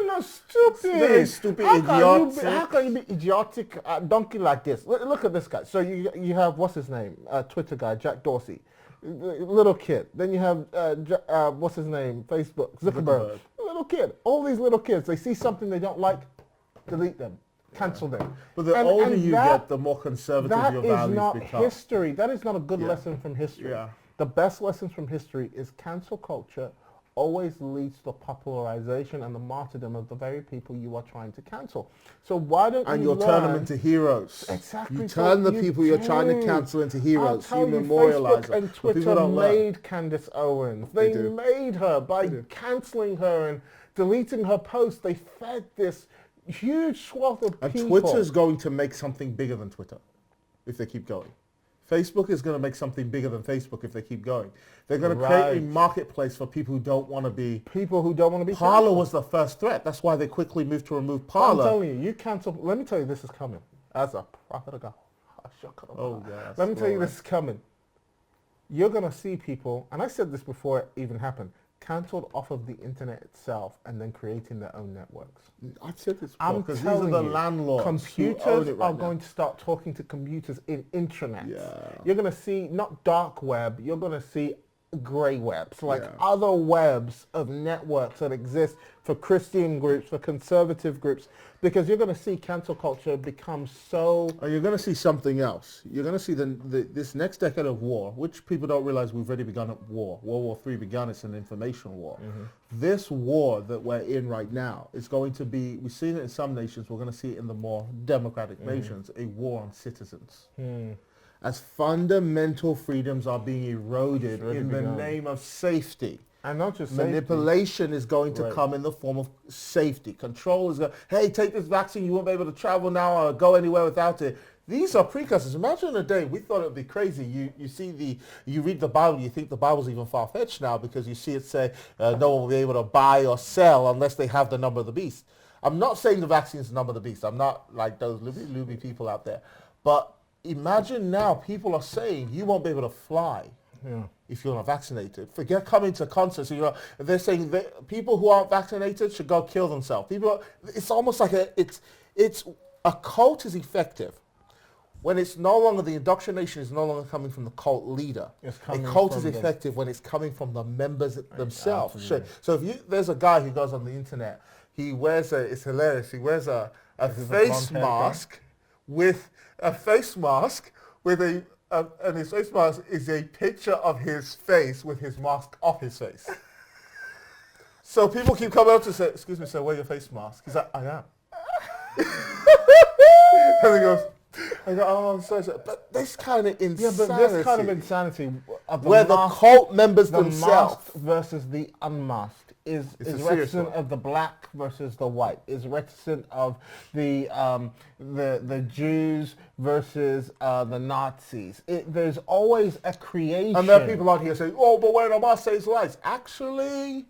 No, stupid. Very stupid, How can you be idiotic donkey like this? Look at this guy. So you have, what's his name? Twitter guy, Jack Dorsey. Little kid. Then you have, what's his name? Facebook, Zuckerberg. Little kid. All these little kids, they see something they don't like, delete them. Cancel them. But the older you get, the more conservative your values become. That is not history. That is not a good lesson from history. Yeah. The best lessons from history is cancel culture always leads to the popularization and the martyrdom of the very people you are trying to cancel. So why don't and you you'll turn them into heroes. Exactly. You turn the people you're trying to cancel into heroes. You memorialize Facebook them. and Twitter made Candace Owens. They do. made her by canceling her and deleting her posts. They fed this huge swath of and people. Twitter's going to make something bigger than Twitter if they keep going. Facebook is going to make something bigger than Facebook if they keep going. They're going to create a marketplace for people who don't want to be. Parler was the first threat. That's why they quickly moved to remove Parler. I'm telling you, you cancel. Let me tell you, this is coming. As a prophet of God. Oh, yeah. Let me tell you, this is coming. You're going to see people, and I said this before it even happened, cancelled off of the internet itself and then creating their own networks. I've said this before, I'm because telling these are the you, landlords computers who own it right are now. going to start talking to computers in intranet. Yeah. You're going to see not dark web, you're going to see grey webs, like other webs of networks that exist for Christian groups, for conservative groups, because you're going to see cancel culture become so... And you're going to see something else. You're going to see this next decade of war, which people don't realize we've already begun at war. World War III began, it's an information war. This war that we're in right now is going to be, we've seen it in some nations, we're going to see it in the more democratic nations, a war on citizens. As fundamental freedoms are being eroded in the name of safety. And not just manipulation is going to come in the form of safety. Control is going, hey, take this vaccine, you won't be able to travel now or go anywhere without it. These are precursors. Imagine a day, we thought it would be crazy. You read the Bible, you think the Bible's even far-fetched now because you see it say no one will be able to buy or sell unless they have the number of the beast. I'm not saying the vaccine is the number of the beast. I'm not like those loopy people out there. But imagine now people are saying you won't be able to fly if you're not vaccinated. Forget coming to concerts. They're saying that people who aren't vaccinated should go kill themselves. It's almost like a cult is effective when it's no longer, the indoctrination is no longer coming from the cult leader. It's A coming cult is from the- effective when it's coming from the members themselves. Absolutely. So if there's a guy who goes on the internet, he wears it's hilarious, he wears a face mask with a and his face mask is a picture of his face with his mask off his face. So people keep coming up to say, excuse me, sir, wear your face mask. He's like, I am. And he goes, I go, oh, I'm sorry, sir. But this kind of insanity. Yeah, but this kind of insanity of where the cult members themselves masked versus the unmasked is reticent of the black versus the white, is reticent of the Jews versus the Nazis. There's always a creation. And there are people out here saying, oh, but wearing a mask saves lives. Actually,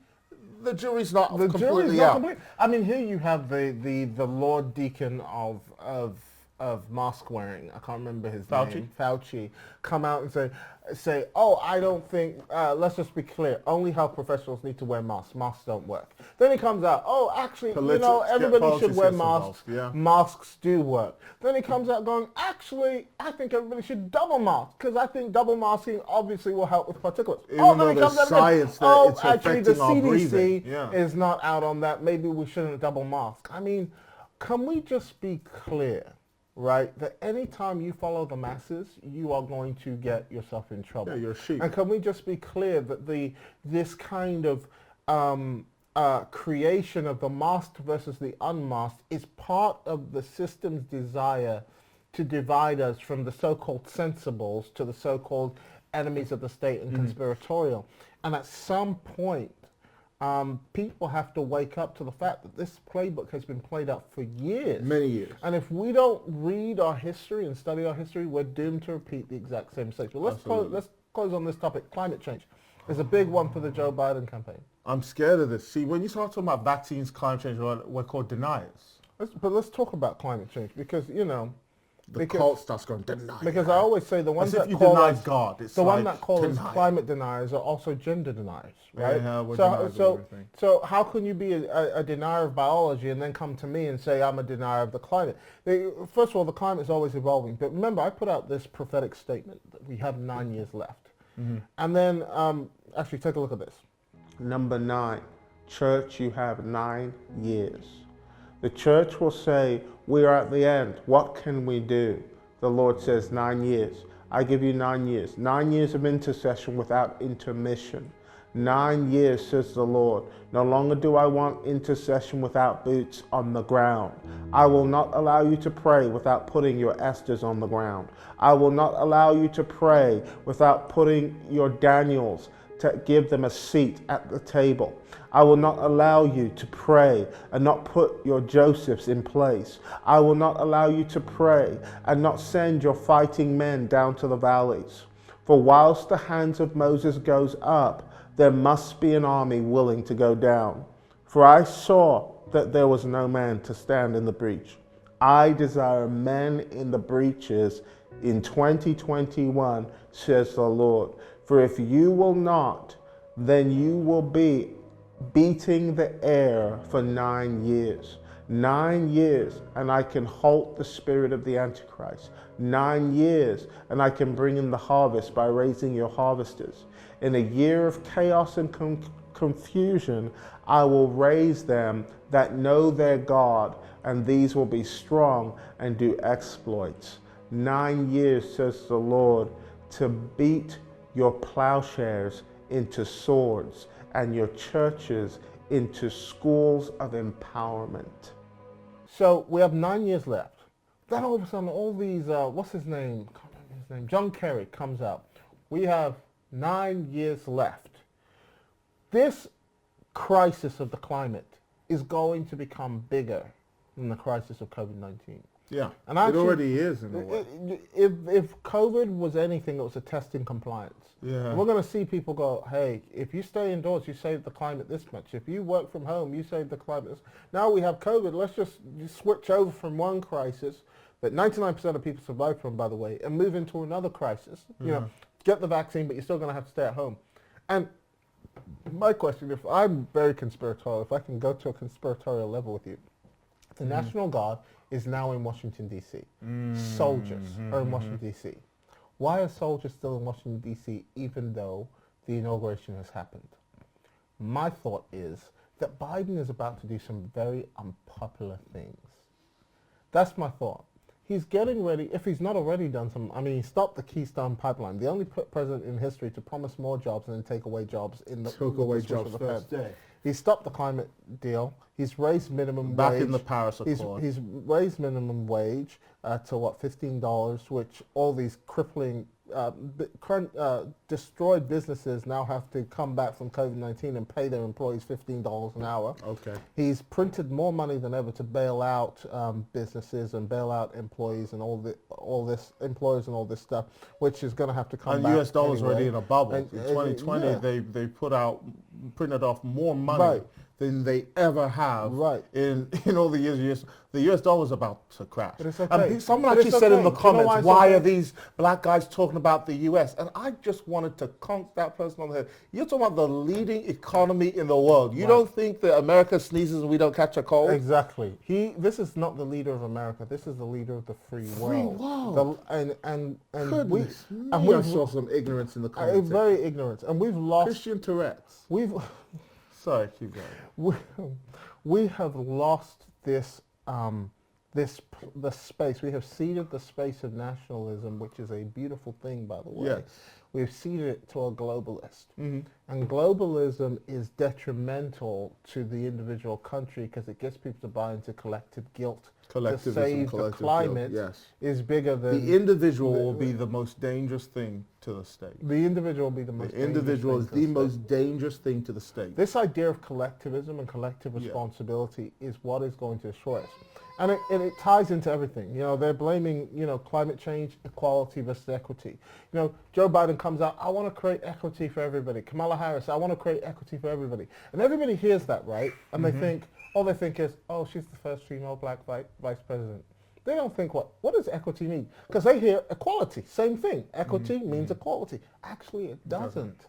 the jury's not completely out. I mean, here you have the Lord Deacon of mask wearing. I can't remember his name. Fauci come out and say, oh, I don't think. Let's just be clear. Only health professionals need to wear masks. Masks don't work. Then he comes out. Oh, actually, everybody should wear masks. Yeah. Masks do work. Then he comes out going, actually, I think everybody should double mask because I think double masking obviously will help with particulates. Even though there's science that it's actually, the affecting our CDC breathing. is not out on that. Maybe we shouldn't double mask. I mean, can we just be clear? Right, that anytime you follow the masses, you are going to get yourself in trouble. Yeah, you're a sheep. And can we just be clear that this kind of creation of the masked versus the unmasked is part of the system's desire to divide us from the so-called sensibles to the so-called enemies of the state and conspiratorial. And at some point, people have to wake up to the fact that this playbook has been played out for years. Many years. And if we don't read our history and study our history, we're doomed to repeat the exact same mistakes. But let's close on this topic, climate change. There's a big one for the Joe Biden campaign. I'm scared of this. See, when you start talking about vaccines, climate change, we're called deniers. Let's talk about climate change because, the cult starts going, deny. Because I always say the ones that you call deny us, God. It's the like one that call us deny. climate deniers are also gender deniers, right? Yeah, we're deniers of everything. So how can you be a denier of biology and then come to me and say I'm a denier of the climate? First of all, the climate is always evolving. But remember, I put out this prophetic statement that we have 9 years left. And then, actually, take a look at this. Number 9, church, you have 9 years. The church will say, we are at the end. What can we do? The Lord says 9 years. I give you 9 years. 9 years of intercession without intermission. 9 years, says the Lord. No longer do I want intercession without boots on the ground. I will not allow you to pray without putting your Esthers on the ground. I will not allow you to pray without putting your Daniels to give them a seat at the table. I will not allow you to pray and not put your Josephs in place. I will not allow you to pray and not send your fighting men down to the valleys. For whilst the hands of Moses goes up, there must be an army willing to go down. For I saw that there was no man to stand in the breach. I desire men in the breaches in 2021, says the Lord. For if you will not, then you will be beating the air for 9 years. 9 years, and I can halt the spirit of the Antichrist. 9 years, and I can bring in the harvest by raising your harvesters. In a year of chaos and confusion, I will raise them that know their God, and these will be strong and do exploits. 9 years, says the Lord, to beat your plowshares into swords and your churches into schools of empowerment. So we have 9 years left. Then all of a sudden, all these, what's his name? I can't remember his name. John Kerry comes out. We have 9 years left. This crisis of the climate is going to become bigger than the crisis of COVID-19. Yeah, and actually, it already is in a way. If COVID was anything, it was a test in compliance. Yeah. We're going to see people go, hey, if you stay indoors, you save the climate this much. If you work from home, you save the climate. Now we have COVID. Let's just switch over from one crisis that 99% of people survive from, by the way, and move into another crisis. You know, get the vaccine, but you're still going to have to stay at home. And my question, if I'm very conspiratorial, if I can go to a conspiratorial level with you, The National Guard is now in Washington, D.C. Soldiers are in Washington, D.C. Why are soldiers still in Washington, D.C. even though the inauguration has happened? My thought is that Biden is about to do some very unpopular things. That's my thought. He's getting ready, if he's not already done some, I mean, he stopped the Keystone Pipeline, the only president in history to promise more jobs and then take away jobs in the Took away jobs first day. He stopped the climate deal. He's raised minimum Back wage. in the Paris Accord. He's raised minimum wage to what, $15, which all these crippling, destroyed businesses now have to come back from COVID-19 and pay their employees $15 an hour. Okay. He's printed more money than ever to bail out businesses and bail out employees and all this stuff, which is going to have to come back. And U.S. dollars anyway. already in a bubble. And, in 2020, yeah. they printed off more money than they ever have in all the years. The U.S. dollar is about to crash. But it's okay. And someone But actually it's said in okay. the comments, You know why okay? are these black guys talking about the U.S.? And I just wanted to conk that person on the head. You're talking about the leading economy in the world. You don't think that America sneezes and we don't catch a cold? Exactly. This is not the leader of America. This is the leader of the free world. Goodness me, we I saw some ignorance in the comments. Very ignorant. And we've lost... Christian Tourette's. Sorry, keep going. We have lost this the space. We have ceded the space of nationalism, which is a beautiful thing, by the way. Yes. We've ceded it to a globalist. And globalism is detrimental to the individual country because it gets people to buy into collective guilt. Collectivism, to save the climate is bigger than... The individual will be the most dangerous thing to the state. The individual will be the most dangerous thing. The individual is the most dangerous thing to the state. This idea of collectivism and collective responsibility is what is going to destroy us. And it ties into everything. You know, they're blaming, climate change, equality versus equity. Joe Biden comes out, I want to create equity for everybody. Kamala Harris, I want to create equity for everybody. And everybody hears that, right? And they think, all they think is, oh, she's the first female black vice president. They don't think, what does equity mean? Because they hear equality, same thing. Equity means equality. Actually, it doesn't.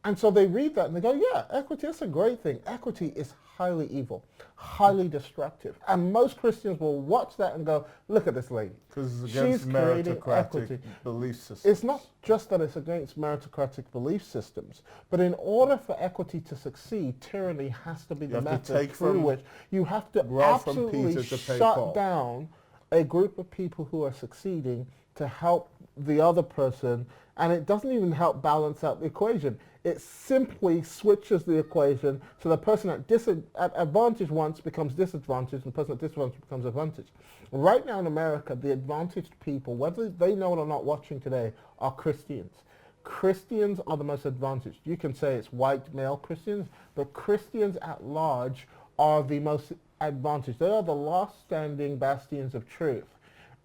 And so they read that and they go, yeah, equity, that's a great thing. Equity is highly evil, highly destructive. And most Christians will watch that and go, look at this lady. Because it's She's against creating meritocratic equity. belief systems. It's not just that it's against meritocratic belief systems, but in order for equity to succeed, tyranny has to be the method through which you have to absolutely shut down a group of people who are succeeding to help the other person, and it doesn't even help balance out the equation. It simply switches the equation so the person at advantage once becomes disadvantaged and the person at disadvantage becomes advantaged. Right now in America, the advantaged people, whether they know it or not watching today, are Christians. Christians are the most advantaged. You can say it's white male Christians, but Christians at large are the most advantaged. They are the last standing bastions of truth.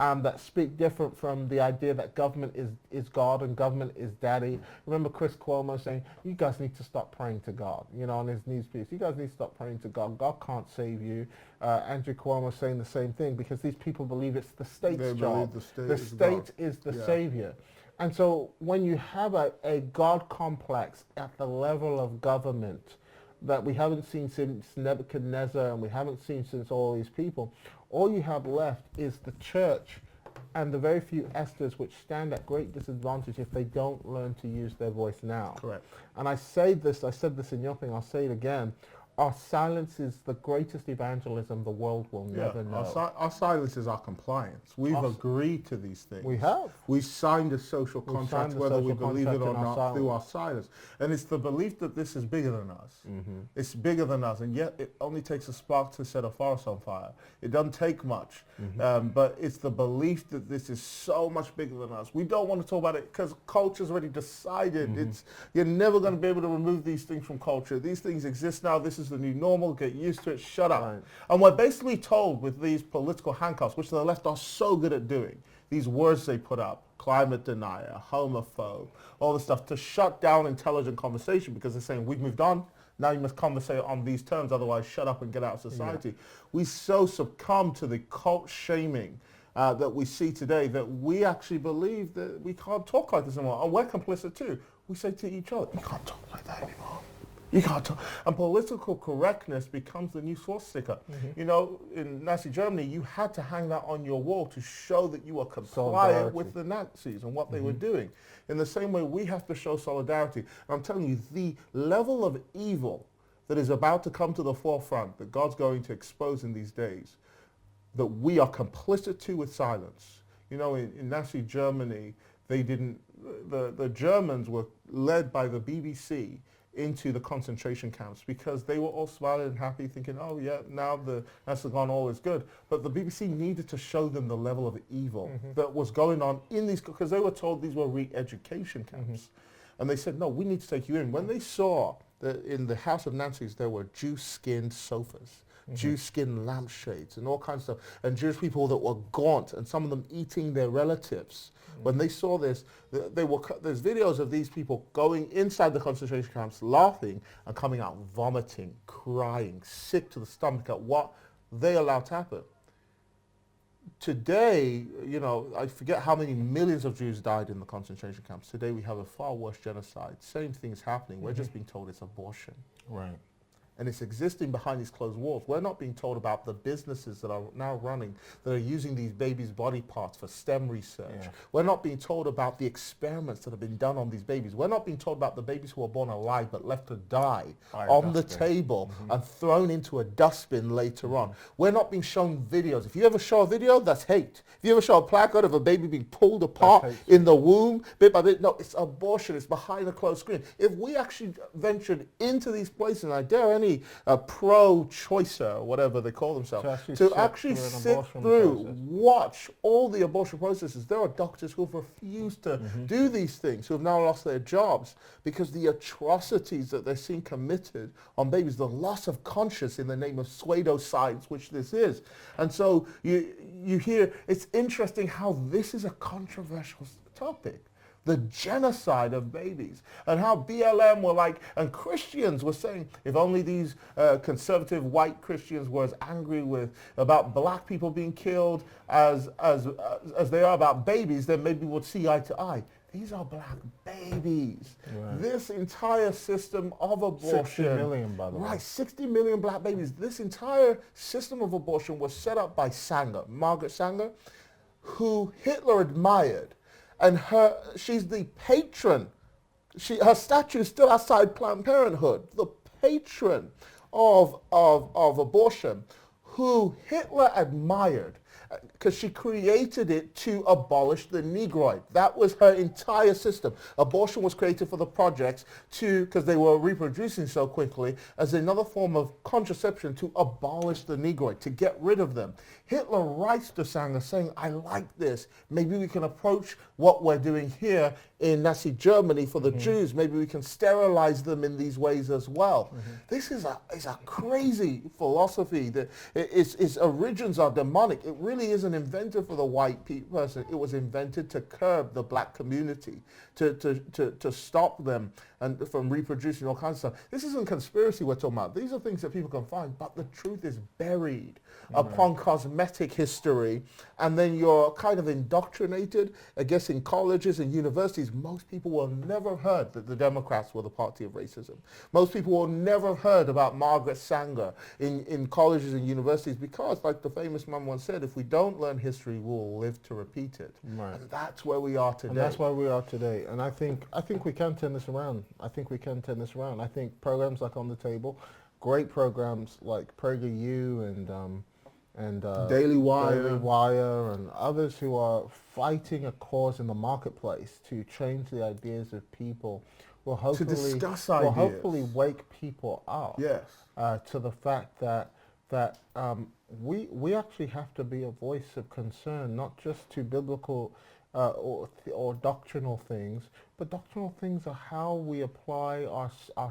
That speak different from the idea that government is God and government is daddy. Remember Chris Cuomo saying, you guys need to stop praying to God, on his news piece. You guys need to stop praying to God. God can't save you. Andrew Cuomo saying the same thing because these people believe it's the state's job. The state is the savior. And so when you have a God complex at the level of government that we haven't seen since Nebuchadnezzar and we haven't seen since all these people, all you have left is the church and the very few Esthers which stand at great disadvantage if they don't learn to use their voice now. Correct. And I said this in your thing, I'll say it again. Our silence is the greatest evangelism the world will never know. Our silence is our compliance. We've agreed to these things. We have. We signed a social contract, whether we believe it or not, through our silence. And it's the belief that this is bigger than us. It's bigger than us, and yet it only takes a spark to set a forest on fire. It doesn't take much, but it's the belief that this is so much bigger than us. We don't want to talk about it because culture's already decided. You're never going to be able to remove these things from culture. These things exist now. This is the new normal. Get used to it. Shut up. Right. And we're basically told with these political handcuffs, which the left are so good at doing, these words they put up, climate denier, homophobe, all this stuff, to shut down intelligent conversation because they're saying, we've moved on. Now you must conversate on these terms, otherwise shut up and get out of society. Yeah. We so succumb to the cult shaming that we see today that we actually believe that we can't talk like this anymore. And we're complicit too. We say to each other, you can't talk like that anymore. You can't talk. And political correctness becomes the new swastika. You know, in Nazi Germany, you had to hang that on your wall to show that you were compliant with the Nazis and what they were doing. In the same way, we have to show solidarity. And I'm telling you, the level of evil that is about to come to the forefront, that God's going to expose in these days, that we are complicit to with silence. You know, in Nazi Germany, they didn't, the Germans were led by the BBC into the concentration camps because they were all smiling and happy, thinking, oh yeah, now that's gone, all is good. But the BBC needed to show them the level of evil that was going on in these, because they were told these were re-education camps. And they said, no, we need to take you in. When they saw that in the house of Nazis there were Jew-skinned sofas, Jew-skinned lampshades and all kinds of stuff, and Jewish people that were gaunt, and some of them eating their relatives. When they saw this, there's videos of these people going inside the concentration camps, laughing, and coming out vomiting, crying, sick to the stomach at what they allowed to happen. Today, you know, I forget how many millions of Jews died in the concentration camps. Today we have a far worse genocide. Same thing is happening. We're just being told it's abortion. Right. And it's existing behind these closed walls. We're not being told about the businesses that are now running, that are using these babies' body parts for STEM research. Yeah. We're not being told about the experiments that have been done on these babies. We're not being told about the babies who are born alive but left to die on the table and thrown into a dustbin later on. We're not being shown videos. If you ever show a video, that's hate. If you ever show a placard of a baby being pulled apart in the womb, bit by bit, no, it's abortion. It's behind a closed screen. If we actually ventured into these places, and I dare any pro-choicer, or whatever they call themselves, to actually sit through, watch all the abortion processes. There are doctors who have refused to do these things, who have now lost their jobs because the atrocities that they're seeing committed on babies, the loss of conscience in the name of pseudoscience, which this is. And so you hear, it's interesting how this is a controversial topic. The genocide of babies, and how BLM were like, and Christians were saying, if only these conservative white Christians were as angry about black people being killed as they are about babies, then maybe we'll see eye to eye. These are black babies. Right. This entire system of abortion. 60 million, by the way. Right, 60 million black babies. This entire system of abortion was set up by Sanger, Margaret Sanger, who Hitler admired. And she's the patron. Her statue is still outside Planned Parenthood. The patron of abortion, who Hitler admired, because she created it to abolish the Negroid. That was her entire system. Abortion was created for the projects because they were reproducing so quickly, as another form of contraception to abolish the Negroid, to get rid of them. Hitler writes to Sanger saying, I like this. Maybe we can approach what we're doing here in Nazi Germany for the Jews. Maybe we can sterilize them in these ways as well. This is a crazy philosophy. That its origins are demonic. It really isn't invented for the white person. It was invented to curb the black community, to stop them and from reproducing all kinds of stuff. This isn't conspiracy we're talking about. These are things that people can find, but the truth is buried upon cosmetic history, and then you're kind of indoctrinated. I guess in colleges and universities, most people will never have heard that the Democrats were the party of racism. Most people will never have heard about Margaret Sanger in colleges and universities, because, like the famous man once said, if we don't learn history, we'll live to repeat it. Right. And that's where we are today. And that's where we are today. And I think we can turn this around. I think we can turn this around. I think programs like On the Table, great programs like PragerU and Daily Wire and others who are fighting a cause in the marketplace to change the ideas of people will hopefully, to discuss ideas. Will hopefully wake people up to the fact that we actually have to be a voice of concern, not just to biblical or doctrinal things, but doctrinal things are how we apply our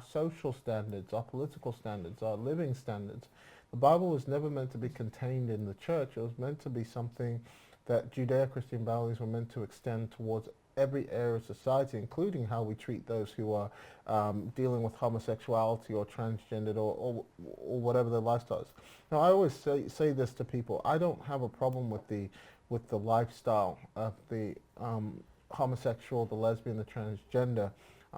social standards, our political standards, our living standards. The Bible was never meant to be contained in the church. It was meant to be something that Judeo-Christian values were meant to extend towards every area of society, including how we treat those who are dealing with homosexuality or transgendered or whatever their lifestyle is. Now, I always say this to people. I don't have a problem with the lifestyle of the homosexual, the lesbian, the transgender.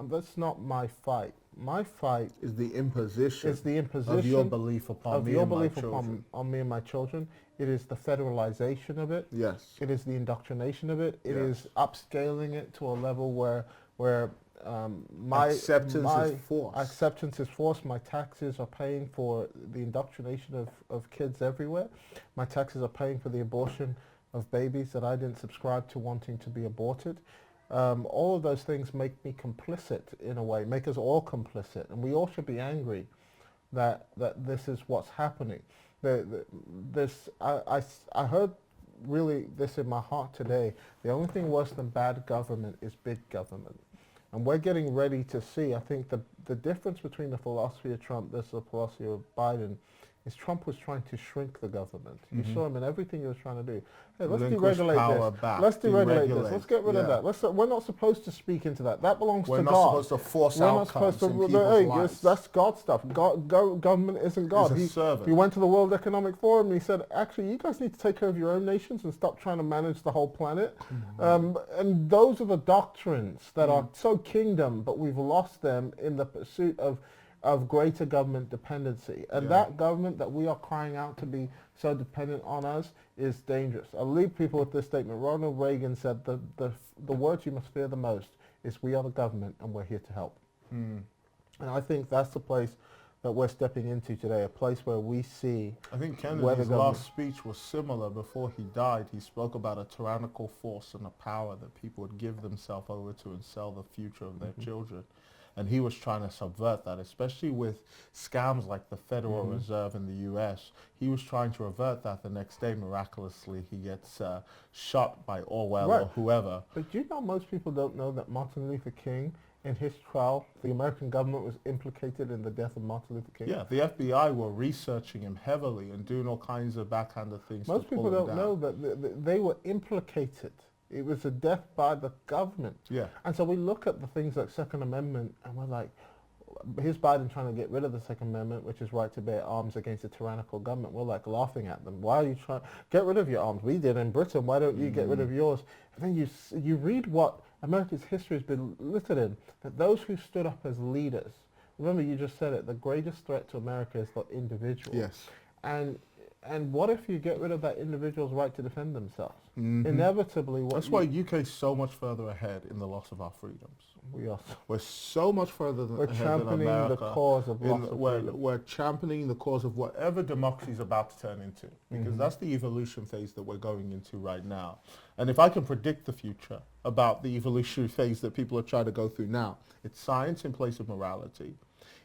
That's not my fight. My fight is the imposition. Is the imposition of your belief upon me and my children. On me and my children. It is the federalization of it. Yes. It is the indoctrination of it. It Yes. is upscaling it to a level where my acceptance is forced. Acceptance is forced. My taxes are paying for the indoctrination of kids everywhere. My taxes are paying for the abortion of babies that I didn't subscribe to wanting to be aborted. All of those things make me complicit in a way, make us all complicit, and we all should be angry that this is what's happening. I heard really this in my heart today. The only thing worse than bad government is big government. And we're getting ready to see, I think the difference between the philosophy of Trump versus the philosophy of Biden is Trump was trying to shrink the government. You saw him in everything he was trying to do. Hey, let's deregulate this. Let's deregulate this. Let's get rid of that. We're not supposed to speak into that. That belongs to God. We're not supposed to force outcomes in people's lives. That's God stuff. Government isn't God. He's a servant. He went to the World Economic Forum and he said, actually, you guys need to take care of your own nations and stop trying to manage the whole planet. And those are the doctrines that are so kingdom, but we've lost them in the pursuit of greater government dependency. And that government that we are crying out to be so dependent on us is dangerous. I'll leave people with this statement. Ronald Reagan said the words you must fear the most is we are the government and we're here to help. And I think that's the place that we're stepping into today, a place where we see I think Kennedy's last speech was similar. Before he died, he spoke about a tyrannical force and a power that people would give themselves over to and sell the future of their children. And he was trying to subvert that, especially with scams like the Federal Reserve in the U.S. He was trying to revert that. The next day, miraculously, he gets shot by Orwell or whoever. But do you know most people don't know that Martin Luther King, in his trial, the American government was implicated in the death of Martin Luther King? Yeah, the FBI were researching him heavily and doing all kinds of backhanded things. Most people don't know that they were implicated. It was a death by the government. Yeah. And so we look at the things like Second Amendment and we're like, here's Biden trying to get rid of the Second Amendment, which is right to bear arms against a tyrannical government. We're like laughing at them. Why are you trying to get rid of your arms? We did in Britain. Why don't you get rid of yours? And then you read what America's history has been littered in, that those who stood up as leaders, remember you just said it, the greatest threat to America is the individual. Yes. And what if you get rid of that individual's right to defend themselves? Inevitably, that's why UK is so much further ahead in the loss of our freedoms. We are. We're so much further ahead than America. The cause of loss of freedom. We're championing the cause of whatever democracy is about to turn into, because that's the evolution phase that we're going into right now. And if I can predict the future about the evolutionary phase that people are trying to go through now, it's science in place of morality.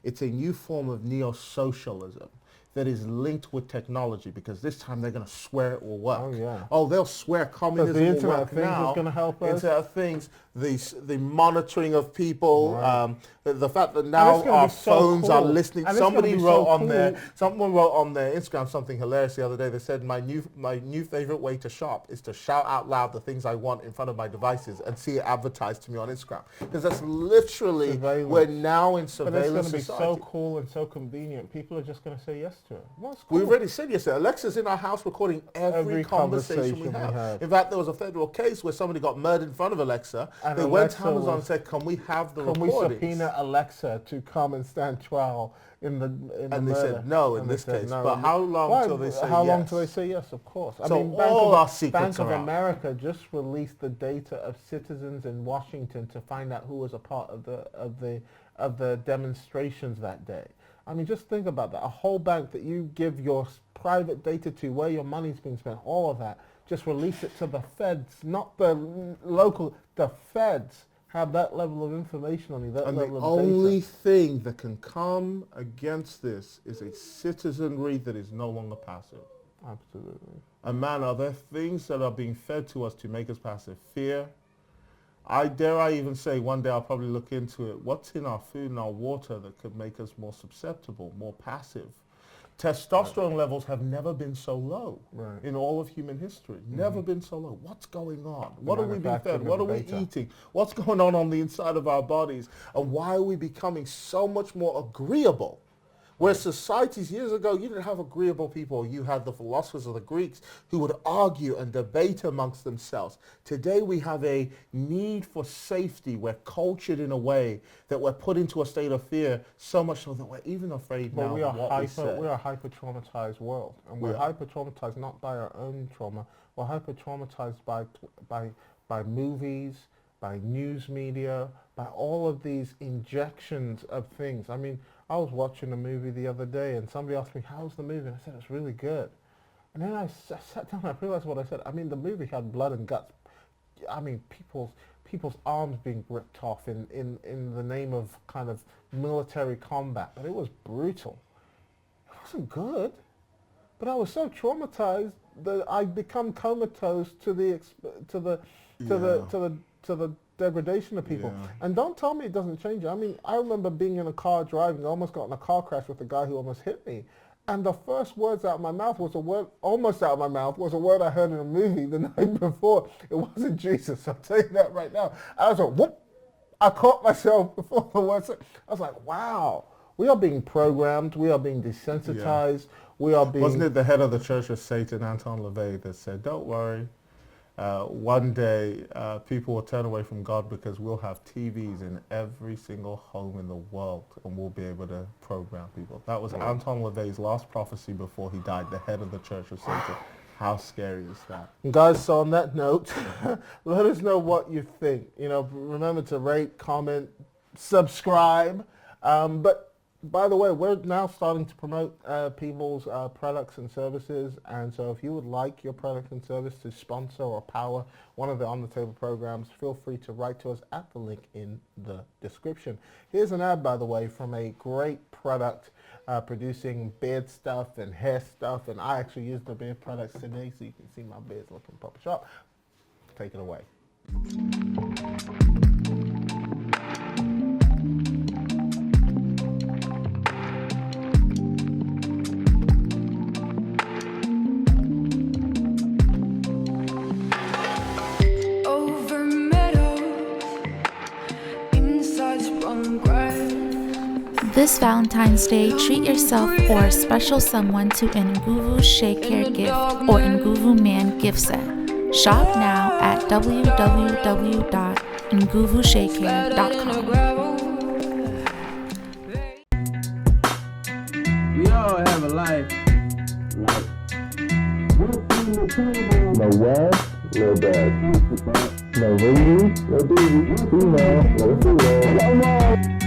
It's a new form of neo-socialism that is linked with technology, because this time they're going to swear it will work. Oh, yeah. Oh, they'll swear communism the will Internet work of Things now. is going to help us. Internet of Things, the monitoring of people, the fact that now our phones are listening. Somebody wrote on there, someone wrote on their Instagram something hilarious the other day. They said, my new favorite way to shop is to shout out loud the things I want in front of my devices and see it advertised to me on Instagram. Because that's literally, we're now in surveillance But it's going to be society. so cool and so convenient. People are just going to say yes to it. Well, it's We've cool. already said yesterday, Alexa's in our house recording every conversation we have. In fact, there was a federal case where somebody got murdered in front of Alexa. And they went to Amazon and said, can we have the recordings? Can we subpoena Alexa to come and stand trial in the And they murder? said no in And this they said case. no. But how long till they say How long yes? till they say yes? Of course. So I mean, all our secrets Bank are of out. America just released the data of citizens in Washington to find out who was a part of the demonstrations that day. I mean, just think about that. A whole bank that you give your private data to, where your money's being spent, all of that, just release it to the feds, not the local. The feds have that level of information on you, that And the level of only data. thing that can come against this is a citizenry that is no longer passive. Absolutely. And man, are there things that are being fed to us to make us passive? Fear. I even say one day I'll probably look into it. What's in our food and our water that could make us more susceptible, more passive? Testosterone levels have never been so low in all of human history. Never been so low. What's going on? What are we being fed? What are we eating? What's going on the inside of our bodies? And why are we becoming so much more agreeable Where societies years ago, you didn't have agreeable people. You had the philosophers of the Greeks who would argue and debate amongst themselves. Today we have a need for safety. We're cultured in a way that we're put into a state of fear, so much so that we're even afraid now we are of what we say. we are a hyper-traumatized world, and we're hyper-traumatized not by our own trauma. We're hyper-traumatized by movies, by news media, by all of these injections of things. I mean, I was watching a movie the other day and somebody asked me, how's the movie? And I said, it's really good. And then I sat down and I realized what I said. I mean, the movie had blood and guts. I mean, people's arms being ripped off in the name of kind of military combat. But it was brutal. It wasn't good. But I was so traumatized that I become comatose to the degradation of people. Yeah. And don't tell me it doesn't change. I mean, I remember being in a car driving, I almost got in a car crash with a guy who almost hit me. And the first words out of my mouth was a word I heard in a movie the night before. It wasn't Jesus, I'll tell you that right now. I was like, whoop! I caught myself before the words. I was like, wow. We are being programmed. We are being desensitized. Yeah. We are being... Wasn't it the head of the Church of Satan, Anton LaVey, that said, don't worry, one day people will turn away from God because we'll have TVs in every single home in the world and we'll be able to program people. That was Anton LaVey's last prophecy before he died, the head of the Church of Satan. How scary is that? Guys, so on that note, let us know what you think. You know, remember to rate, comment, subscribe. But by the way, we're now starting to promote people's products and services, and so if you would like your product and service to sponsor or power one of the On the Table programs, feel free to write to us at the link in the description. Here's an ad, by the way, from a great product producing beard stuff and hair stuff, and I actually used the beard products today, so you can see my beard's looking proper sharp. Take it away. This Valentine's Day, treat yourself or a special someone to an Nguvu Shea Care gift or Nguvu Man gift set. Shop now at www.nguvushaecare.com. We all have a life. No web, no dead. No ringy, no doozy, female, no female. Come on!